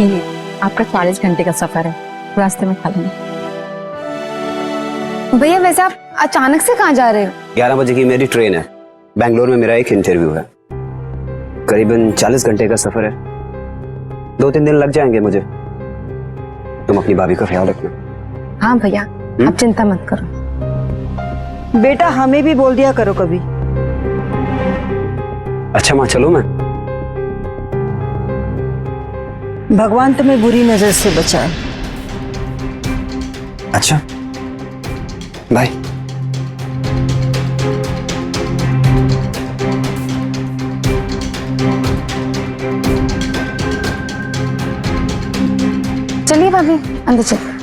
ये आपका 40 घंटे का सफर है, रास्ते में खा लेंगे। भैया वैसे आप अचानक से कहाँ जा रहे हो? 11 बजे की मेरी ट्रेन है, बेंगलोर में मेरा एक इंटरव्यू है। करीबन 40 घंटे का सफर है, 2-3 दिन लग जाएंगे मुझे। तुम अपनी भाभी का ख्याल रखना। हाँ भैया, आप चिंता मत करो। बेटा हमें भी बोल दिया करो कभी। अच्छा माँ, चलो मैं। भगवान तुम्हें बुरी नजर से बचाए। अच्छा बाय। चलिए भाभी, अंदर चलिए।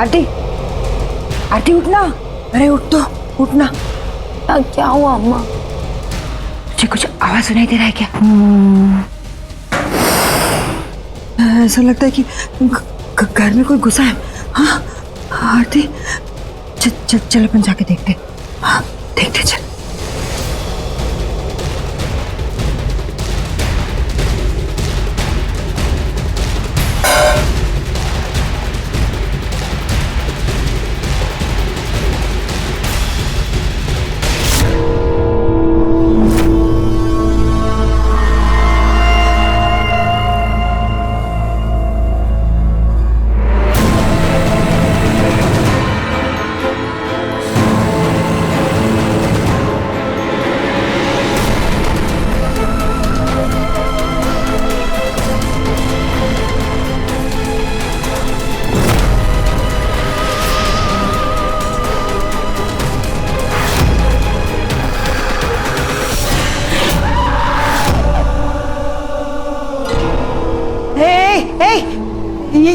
आरती, आरती उठना, अरे उठ तो, उठना। क्या हुआ अम्मा? तुझे कुछ आवाज सुनाई दे रहा है क्या? ऐसा लगता है कि घर में कोई घुसा है। हाँ आरती, चल चल अपन जाके देखते। हाँ देखते चल।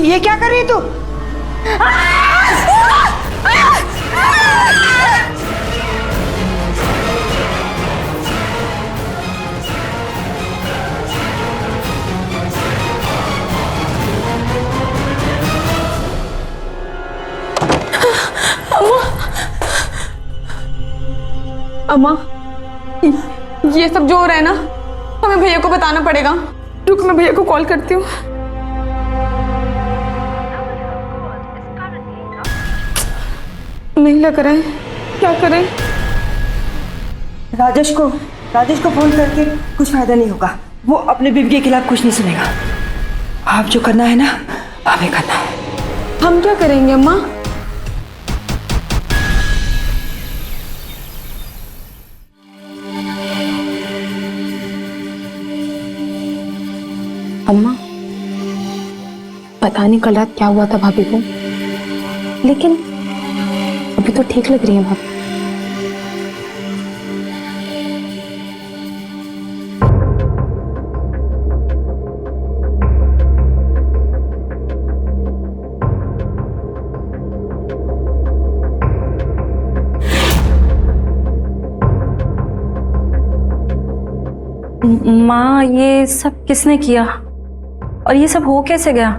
ये क्या कर रही है तू? अम्मा, ये सब जो हो रहा है ना, हमें भैया को बताना पड़ेगा। रुक, मैं भैया को कॉल करती हूँ। नहीं लग रहा है, क्या करें? राजेश को फोन करके कुछ फायदा नहीं होगा। वो अपने बीवी के खिलाफ कुछ नहीं सुनेगा। आप जो करना है ना, हमें करना है। हम क्या करेंगे अम्मा? अम्मा, पता नहीं कल रात क्या हुआ था भाभी को, लेकिन अभी तो ठीक लग रही है भाभी। माँ, ये सब किसने किया और ये सब हो कैसे गया?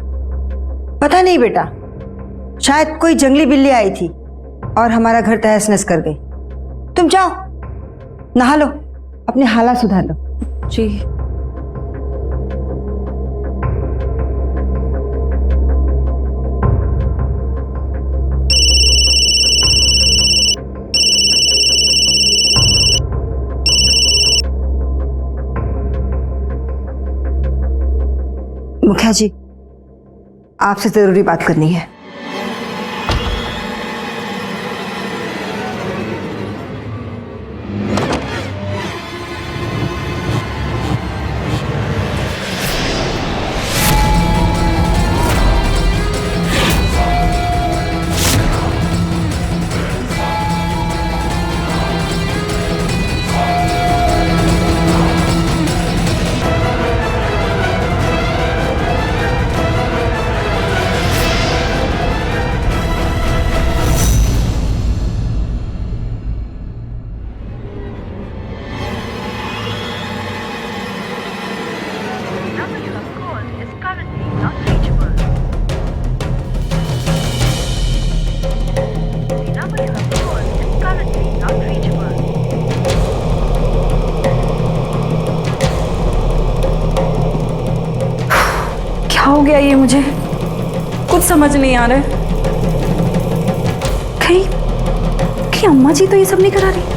पता नहीं बेटा, शायद कोई जंगली बिल्ली आई थी और हमारा घर तहस नहस कर गई। तुम जाओ, नहा लो, अपने हालात सुधार लो। जी। मुखिया जी, आपसे जरूरी बात करनी है। क्या हो गया ये? मुझे कुछ समझ नहीं आ रहा है। कहीं अम्मा जी तो ये सब नहीं करा रही?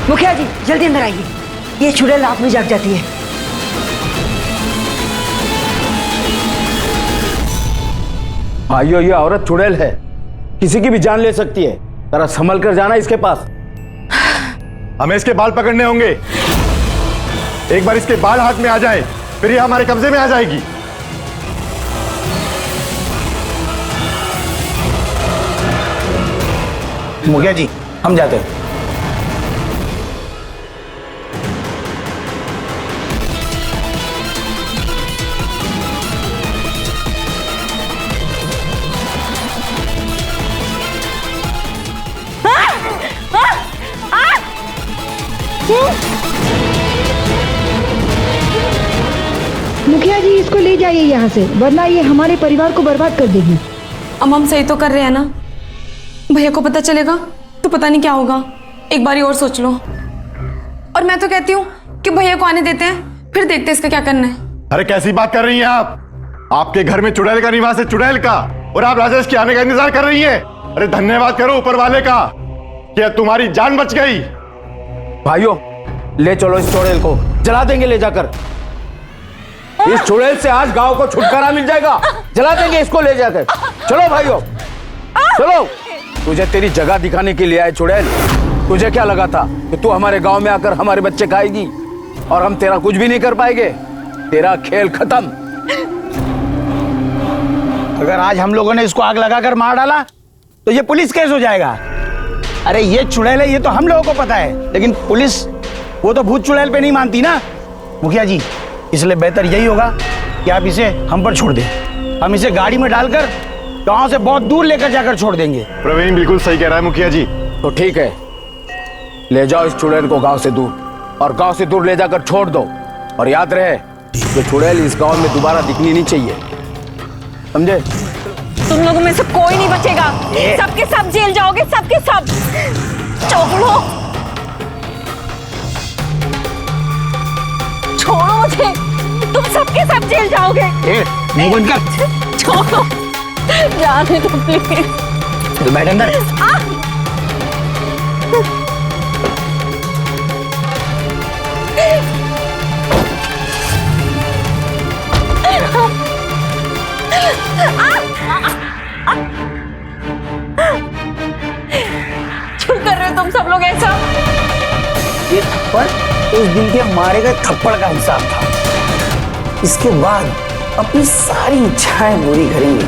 मुखिया जी जल्दी अंदर आइए, ये चुड़ैल रात में जाग जाती है। भाइयों ये औरत चुड़ैल है, किसी की भी जान ले सकती है, जरा संभल कर जाना इसके पास। हमें इसके बाल पकड़ने होंगे। एक बार इसके बाल हाथ में आ जाए फिर ये हमारे कब्जे में आ जाएगी। मुखिया जी हम जाते हैं। मुखिया जी इसको ले जाइए यहाँ से, वरना ये हमारे परिवार को बर्बाद कर देगी। अब हम सही तो कर रहे हैं ना? भैया को पता चलेगा तो पता नहीं क्या होगा। एक बारी और सोच लो। और मैं तो कहती हूँ कि भैया को आने देते हैं, फिर देखते हैं इसका क्या करना है। अरे कैसी बात कर रही हैं आप? आपके घर में चुड़ैल का निवास है, चुड़ैल का, और आप राजेश के आने का इंतजार कर रही हैं। अरे धन्यवाद करो ऊपर वाले का कि तुम्हारी जान बच गई। भाइयों ले चलो इस चुड़ैल को, जला देंगे ले जाकर। इस चुड़ैल से आज गांव को छुटकारा मिल जाएगा, जला देंगे इसको ले जाकर। चलो भाइयों चलो। तुझे तेरी जगह दिखाने के लिए आए चुड़ैल। तुझे क्या लगा था कि तू हमारे गांव में आकर हमारे बच्चे खाएगी और हम तेरा कुछ भी नहीं कर पाएंगे? तेरा खेल खत्म। अगर आज हम लोगों ने इसको आग लगाकर मार डाला तो ये पुलिस केस हो जाएगा। अरे ये चुड़ैल है ये तो हम लोगों को पता है, लेकिन पुलिस वो तो भूत चुड़ैल पे नहीं मानती ना। मुखिया जी इसलिए बेहतर यही होगा कि आप इसे हम पर छोड़ दें। हम इसे गाड़ी में डालकर गांव से बहुत दूर लेकर जाकर छोड़ देंगे। प्रवीण बिल्कुल सही कह रहा है मुखिया जी। तो ठीक है, ले जाओ इस चुड़ैल को गांव से दूर, और गांव से दूर ले जाकर छोड़ दो। और याद रहे कि चुड़ैल इस गांव में दोबारा दिखनी नहीं चाहिए, समझे? तुम लोगों में से कोई नहीं बचेगा, सबके सब जेल जाओगे, सबके सब। छोड़ो छोड़ो मुझे, तुम सबके सब जेल जाओगे। मुंह बंद कर। छोड़ो, जाने दो प्लीज। तो बैठ अंदर। क्यों कर रहे हो तुम सब लोग ऐसा? ये थप्पड़ उस दिन के मारे गए थप्पड़ का हिसाब था। इसके बाद अपनी सारी इच्छाएं पूरी करेंगे।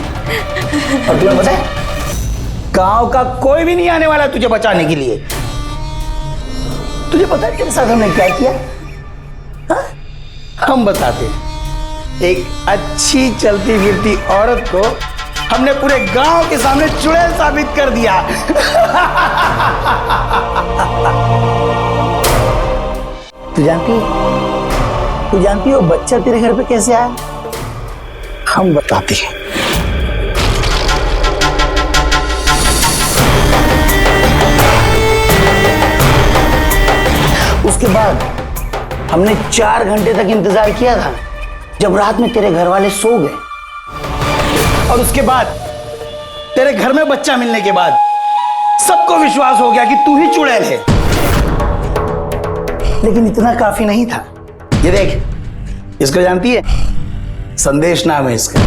और तुम्हें पता है गांव का कोई भी नहीं आने वाला तुझे बचाने के लिए। तुझे पता है तेरे साथ हमने क्या किया? हा? हम बताते हैं। एक अच्छी चलती फिरती औरत को हमने पूरे गांव के सामने चुड़ैल साबित कर दिया। तू जानती हो बच्चा तेरे घर पे कैसे आया? हम बताते हैं। उसके बाद हमने 4 घंटे तक इंतजार किया था, जब रात में तेरे घर वाले सो गए। और उसके बाद तेरे घर में बच्चा मिलने के बाद सबको विश्वास हो गया कि तू ही चुड़ैल है। लेकिन इतना काफी नहीं था। ये देख, इसको जानती है? संदेश नाम है इसका।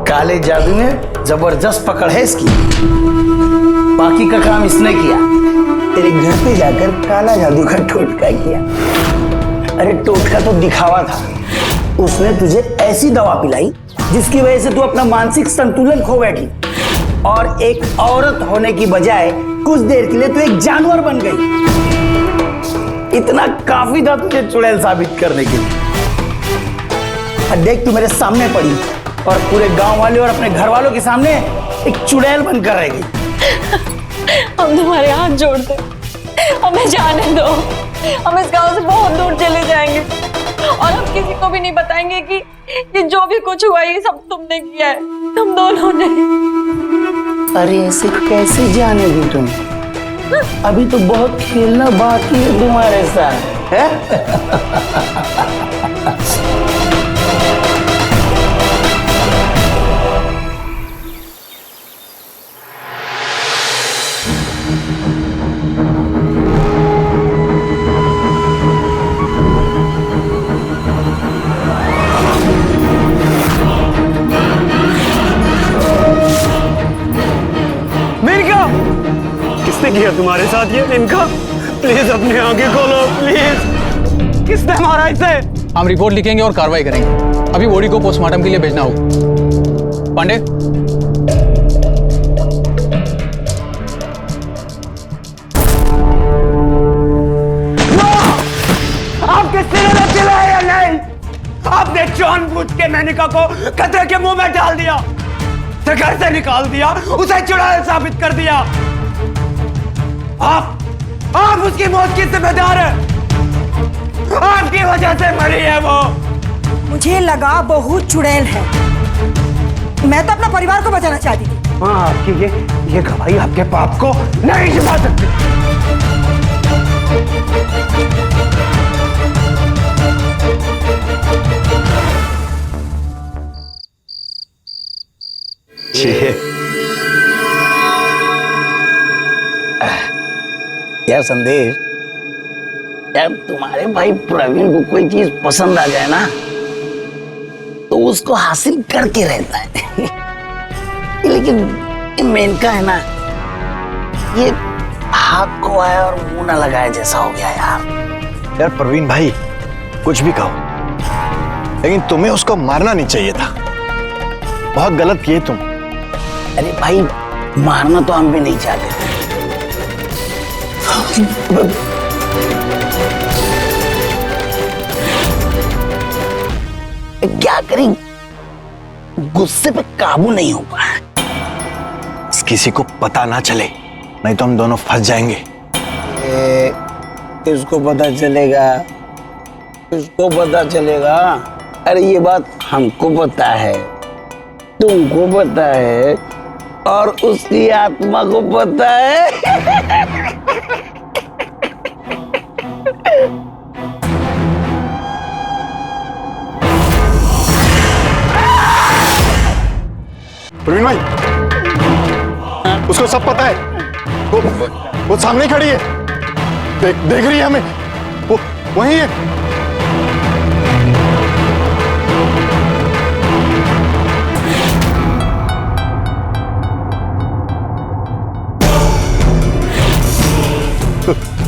काले जादू में जबरदस्त पकड़ है इसकी। बाकी का काम इसने किया, तेरे घर पे जाकर काला जादू का टोटका किया। अरे टोटका तो दिखावा था। उसने तुझे ऐसी दवा पिलाई जिसकी वजह से तू अपना मानसिक संतुलन खो बैठी, और एक औरत होने की बजाय कुछ देर के लिए तू एक जानवर बन गई। इतना काफी था तुझे चुड़ैल साबित करने के लिए। और देख तू मेरे सामने पड़ी और पूरे गांव वाले और अपने घर वालों के सामने एक चुड़ैल बनकर रह गई। हम तुम्हारे हाथ जोड़ते, हमें जाने दो, हम इस गांव से बहुत दूर चले जाएंगे और हम किसी को भी नहीं बताएंगे कि ये जो भी कुछ हुआ ये सब तुमने किया है, तुम दोनों ने। अरे ऐसे कैसे जानेगी तुम? अभी तो बहुत खेलना बाकी है तुम्हारे साथ, है? किसने किया तुम्हारे साथ ये? इनका प्लीज अपनी आंखें खोलो प्लीज। किसने मारा इसे? हम रिपोर्ट लिखेंगे और कार्रवाई करेंगे। अभी बॉडी को पोस्टमार्टम के लिए भेजना होगा। पांडे, आपके सिरे में चिल्लाया या नहीं? आपने जानबूझ के मेनका को खतरे के मुंह में डाल दिया, घर से निकाल दिया, उसे चुड़ैल साबित कर दिया। आप उसकी मौत की जिम्मेदार है। आपकी वजह से मरी है वो। मुझे लगा बहुत चुड़ैल है। मैं तो अपना परिवार को बचाना चाहती थी। हाँ, आपकी ये गवाही आपके पाप को नहीं छिपा सकती। यार संदेश, यार तुम्हारे भाई प्रवीण को कोई चीज पसंद आ जाए ना तो उसको हासिल करके रहता है। लेकिन ये मेनका है ना, ये हाथ को आया और मुंह ना लगाए जैसा हो गया यार। यार प्रवीण भाई, कुछ भी कहो, लेकिन तुम्हें उसको मारना नहीं चाहिए था। बहुत गलत किए तुम। अरे भाई, मारना तो हम भी नहीं चाहते थे। क्या करें, गुस्से पे काबू नहीं हो पाया। किसी को पता ना चले, नहीं तो हम दोनों फंस जाएंगे। किसको पता चलेगा? किसको पता चलेगा? अरे ये बात हमको पता है, तुमको पता है और उसकी आत्मा को पता है। प्रवीण भाई, उसको सब पता है। वो सामने खड़ी है, देख रही है हमें। वो वहीं है।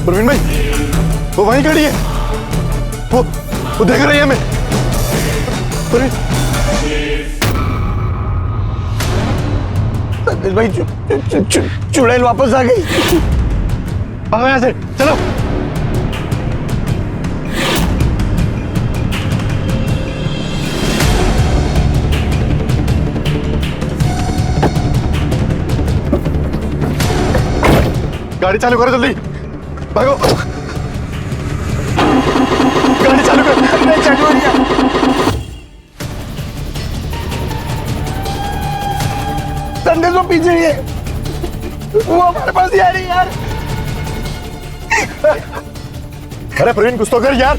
प्रवीण भाई, वो वहीं खड़ी है। वो देख रही है हमें। भाई, चुड़ैल वापस आ गई। भागो यहाँ से, चलो। गाड़ी चालू करो जल्दी, भागो। गाड़ी चालू करो। नहीं चालू हो गया। संदेश वो पीछे ही है, वो हमारे पास ही आ रही है यार। अरे प्रवीण, कुछ तो कर यार।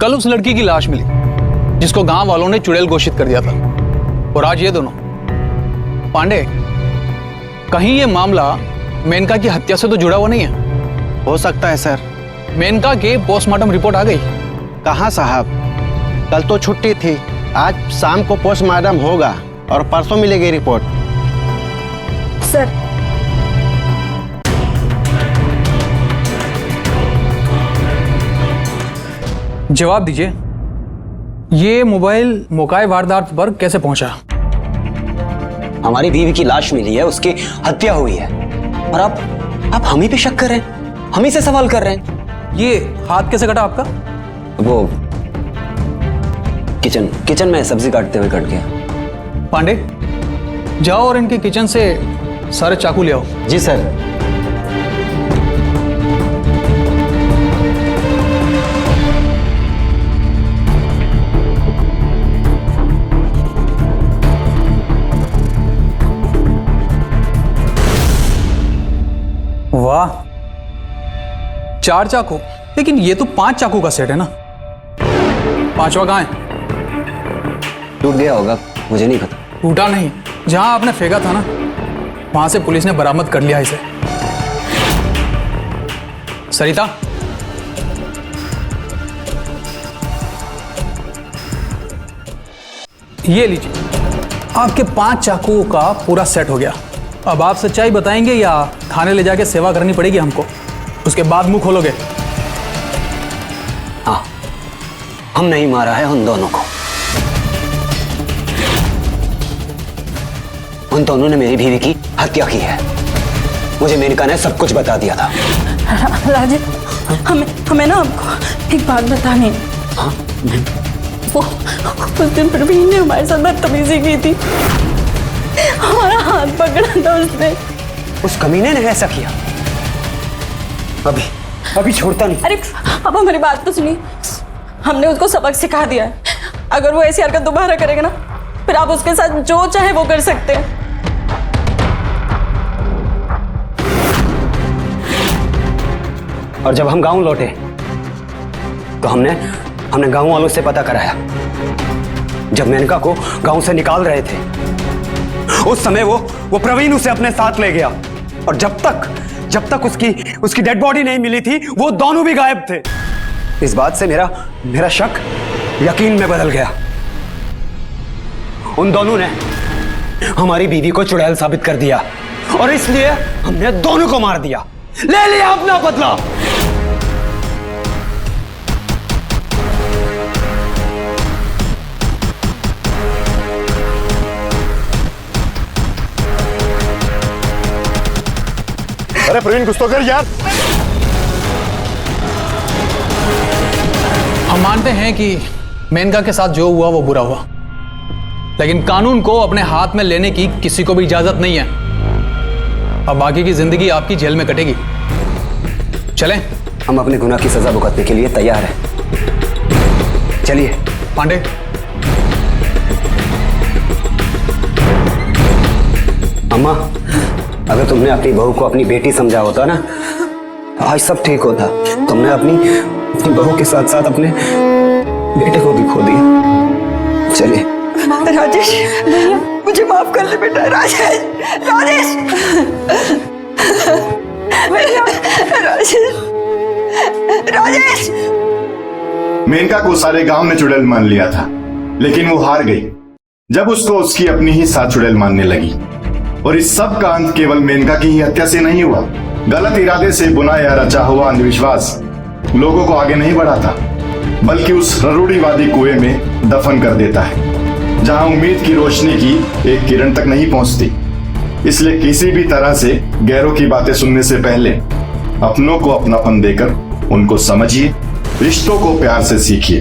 कल उस लड़की की लाश मिली जिसको गांव वालों ने चुड़ैल घोषित कर दिया था, और आज ये दोनों। पांडे, कहीं ये मामला मेनका की हत्या से तो जुड़ा हुआ नहीं है? हो सकता है सर। मेनका के पोस्टमार्टम रिपोर्ट आ गई? कहाँ साहब, कल तो छुट्टी थी। आज शाम को पोस्टमार्टम होगा और परसों मिलेगी रिपोर्ट। सर, जवाब दीजिए, ये मोबाइल मोकाए वारदात पर कैसे पहुंचा? हमारी बीवी की लाश मिली है, उसकी हत्या हुई है, और आप हम ही पे शक कर रहे हैं, हम ही से सवाल कर रहे हैं। ये हाथ कैसे कटा आपका? किचन में सब्जी काटते हुए कट गया। पांडे, जाओ और इनके किचन से सारे चाकू ले आओ। जी सर। वाह, 4 चाकू, लेकिन ये तो 5 चाकू का सेट है ना। 5वां कहाँ है? टूट गया होगा, मुझे नहीं पता। टूटा नहीं, जहां आपने फेंका था ना वहां से पुलिस ने बरामद कर लिया इसे। सरिता, ये लीजिए, आपके 5 चाकुओं का पूरा सेट हो गया। अब आप सच्चाई बताएंगे या थाने ले जाके सेवा करनी पड़ेगी हमको, उसके बाद मुंह खोलोगे? हाँ, हम नहीं मारा है उन दोनों को। उन दोनों ने मेरी बीवी की हत्या की है। मुझे मेनका ने सब कुछ बता दिया था। राजेश, हमें ना आपको एक बात बतानी है। हाँ? वो उस दिन प्रवीण ने हमारे साथ बदतमीजी की थी, हमारा हाथ पकड़ा था उसने। उस कमीने ने ऐसा किया? अभी छोड़ता नहीं। अरे अब हमारी बात तो सुनिए, हमने उसको सबक सिखा दिया है। अगर वो ऐसी हरकत दोबारा करेगा ना, फिर आप उसके साथ जो चाहे वो कर सकते हैं। और जब हम गांव लौटे तो हमने गांव वालों से पता कराया। जब मेनका को गांव से निकाल रहे थे उस समय वो प्रवीण उसे अपने साथ ले गया, और जब तक उसकी डेड बॉडी नहीं मिली थी वो दोनों भी गायब थे। इस बात से मेरा शक यकीन में बदल गया। उन दोनों ने हमारी बीवी को चुड़ैल साबित कर दिया और इसलिए हमने दोनों को मार दिया, ले लिया अपना बदला। अरे प्रवीण, कुछ तो कर यार। हम मानते हैं कि मेनका के साथ जो हुआ वो बुरा हुआ, लेकिन कानून को अपने हाथ में लेने की किसी को भी इजाजत नहीं है। अब बाकी की जिंदगी आपकी जेल में कटेगी। चलें? हम अपने गुनाह की सजा भुगतने के लिए तैयार हैं। चलिए। पांडे, अम्मा, अगर तुमने अपनी बहू को अपनी बेटी समझा होता ना, आज सब ठीक होता। तुमने अपनी बहू के साथ साथ अपने बेटे को भी खो दिया। चलिए। राजेश, मुझे माफ कर दे बेटा। राजेश, राजेश, राजेश। मेनका को सारे गांव ने चुड़ैल मान लिया था, लेकिन वो हार गई जब उसको उसकी अपनी ही साथ चुड़ैल मानने लगी। और इस सब का अंत केवल मेनका की ही हत्या से नहीं हुआ। गलत इरादे से बुना या रचा हुआ अंधविश्वास लोगों को आगे नहीं बढ़ाता, बल्कि उस रूढ़िवादी कुएं में दफन कर देता है, जहां उम्मीद की रोशनी की एक किरण तक नहीं पहुंचती। इसलिए किसी भी तरह से गैरों की बातें सुनने से पहले अपनों को अपनापन देकर उनको समझिए, रिश्तों को प्यार से सीखिए।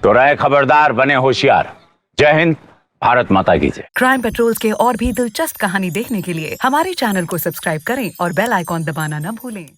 तो रहे खबरदार, बने होशियार। जय हिंद, भारत माता की जय। क्राइम पेट्रोल्स के और भी दिलचस्प कहानी देखने के लिए हमारे चैनल को सब्सक्राइब करें और बेल आइकॉन दबाना न भूलें।